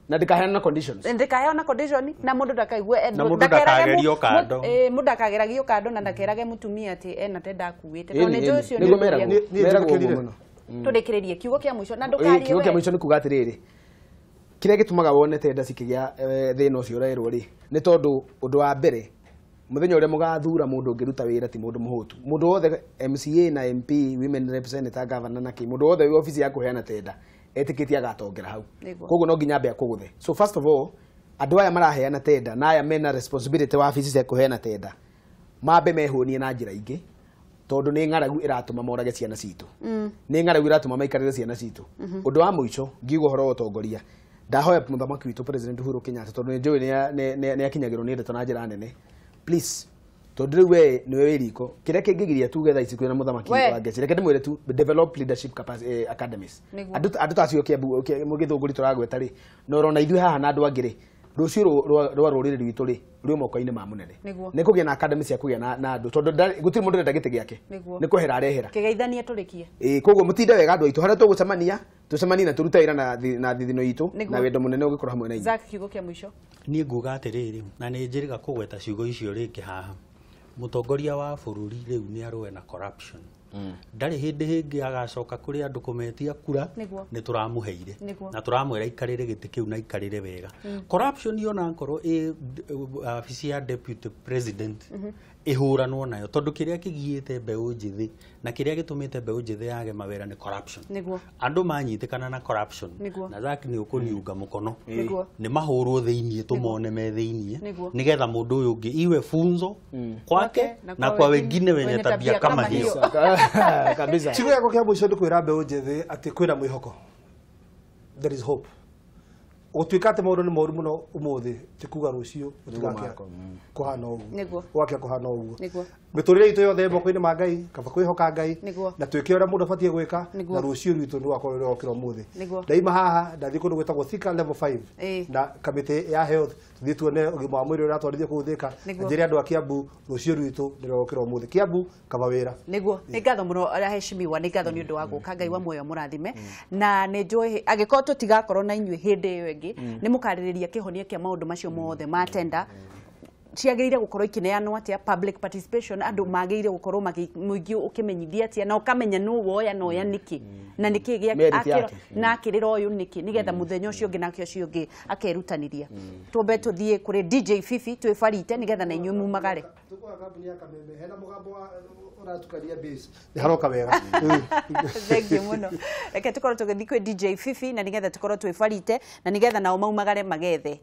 na ndikaheana conditions ndikaheana condition na mũndũ ndakaigue ndakagerio kando mũndũ ndakageragio kando na ndakerage mũtumia atĩ ena tenda akuĩte tondũ nĩ ũcio nĩ meragwo tũrĩkĩrĩrie kiugo kĩa mũico na ndũkarie kiugo kĩa mũico nĩ kuga atĩrĩrĩ kĩrĩa gĩtũmaga wone tenda cikĩgĩa thĩna ũcio ũrerwo rĩ nĩ tondũ ũndũ wa mbere muthenya ũrĩa mũgathura mũndũ ũngĩruta wĩra ti mũndũ mũhũtu mũndũ wothe MCA na MP women representative governor na kĩ mũndũ wothe wĩ ofici ya kũheana tenda etĩkĩtie agatongera hau koguo no nginya ambe akũgũthe. So first of all andũ aya maraheana tenda na aya mena responsibility wa ofici cia kũheana tenda mambe mehũnie na njĩra ingĩ tondũ nĩ ng'aragu ĩratũma morage ciana citũ nĩ ng'aragu ĩratũma maikarĩre ciana citũ. Ũndũ wa mũico ngiuga ũhoro wa ũtongoria ndahoya mũthamaki witũ President Uhuru Kenyatta tondũ nĩ njũĩ nĩ akinyagĩrwo nĩ ndeto na njĩra nene please tondũ rĩu we nĩwe wĩriko kĩrĩa kĩngĩgiria tuge thaa ici kwĩna mũthamaki wa ngeci reke ndĩmwĩre tu develop leadership academies andũ tacio Kiambu mũgĩthũngũri tũragweta rĩ na ũrona ithuĩ haha na andũ angĩ rĩ rũciũ rwa rũrĩrĩ rwitũ rĩ rwĩ moko-inĩ ma mũnene nĩ kũgĩa na academy cia kũgĩa na andũ tondũ gũtirĩ mũndũ ũrenda gĩtĩ gĩake nĩ kũhera arehera kĩgeithanie tũrĩkie koguo mũtinde wega andũ aitũ harĩa tũgũcemania tũcemanie na tũrute wĩra na thithino itũ na wendo mũnene ũgĩkorwo hamwe na ithuĩ kiugo kĩa mũico niĩ nguga atĩrĩrĩ na nĩ njĩrĩga kũgweta ciugo icio rĩngĩ haha mũtongoria wa bũrũri rĩu nĩ arũe na corruption ndarĩ hĩndĩ hĩngĩ agacoka kũrĩ andũ kũmetia kura nĩ tũramũheire na tũramwĩra ikarĩre gĩtĩ kĩu na ikarĩre wega. Corruption yona ngorwo wabici ya deputy president ihũranwo nayo tondũ kĩrĩa kĩgiĩte mbeũ njĩthĩ na kĩrĩa gĩtũmĩte mbeũ njĩthĩ yage mawĩra nĩ corruption. Andũ manyitĩkana na corruption na Zaki nĩ ũkũniunga mũkono nĩ mahũrwo thĩiniĩ tũmone me thĩiniĩ nĩgetha mũndũ ũyũ ũngĩ iwe funzo kwake na kwa wengine wenye tabia kama hiyo kabisa. Kiugo gĩakwa kĩa mũico nĩ kwĩra mbeũ njĩthĩ atĩ kwĩna mwĩhoko. There is hope. Gũtuĩka atĩ maũndũ nĩ moru mũno ũmũthĩ ti kuga rũciũ gũtigakĩa kũhana ũguo gwakĩa kũhana ũguo mĩtũrĩre itũ yothe moko-inĩ ma Ngai kaba kwĩhoka Ngai na twĩke ũrĩa mũndũ abatiĩ gwĩka na rũciũ rwitũ nĩ wakorwo rwokĩra ũmũthĩ ndaima haha ndathiĩ kũndũ gwĩtagwo Thika level 5 na kamĩtĩ ya health Thiĩ tuone ũgima wa mwĩrĩ ũratwarithia kũhũthĩka. Njĩre andũ a Kiambu rũciũ rwitũ ndĩrokĩra ũmũthĩ. Kiambu kaba wĩra. Nĩguo nĩ ngatho mũno araheshimiwa nĩ ngatho nĩ ũndũ wa gũka Ngai wa muoyo mũrathime na nĩ njũĩ agĩkorwo tũtigakorwo na inyuĩ hĩndĩ ĩyo ĩngĩ nĩ mũkarĩrĩria kĩhonia kĩa maũndũ macio mothe ma tender ciagĩrĩire gũkorwo ikineanwo atia public participation andũ magĩrĩire gũkorwo mũingĩ ũkĩmenyithia atia na ũkamenya nũ woya na oya nĩkĩ na nĩkĩ gĩa na akĩrĩra ũyũ nĩkĩ nĩgetha mũthenya ũcio ũngĩ nake ũcio ũngĩ akerutaniria twambe tũthiĩ kũrĩ DJ Fifi twĩbarite nĩgetha na inyuĩ mumagare tukwa kambuni ya Kameme hena mũgambo wa ũratukania base nĩ haroka wega thengiũ mũno reke tũkorwo tũgĩthiĩ kwĩ DJ Fifi na nĩgetha tũkorwo twĩbarite na nĩgetha nao maumagare magethe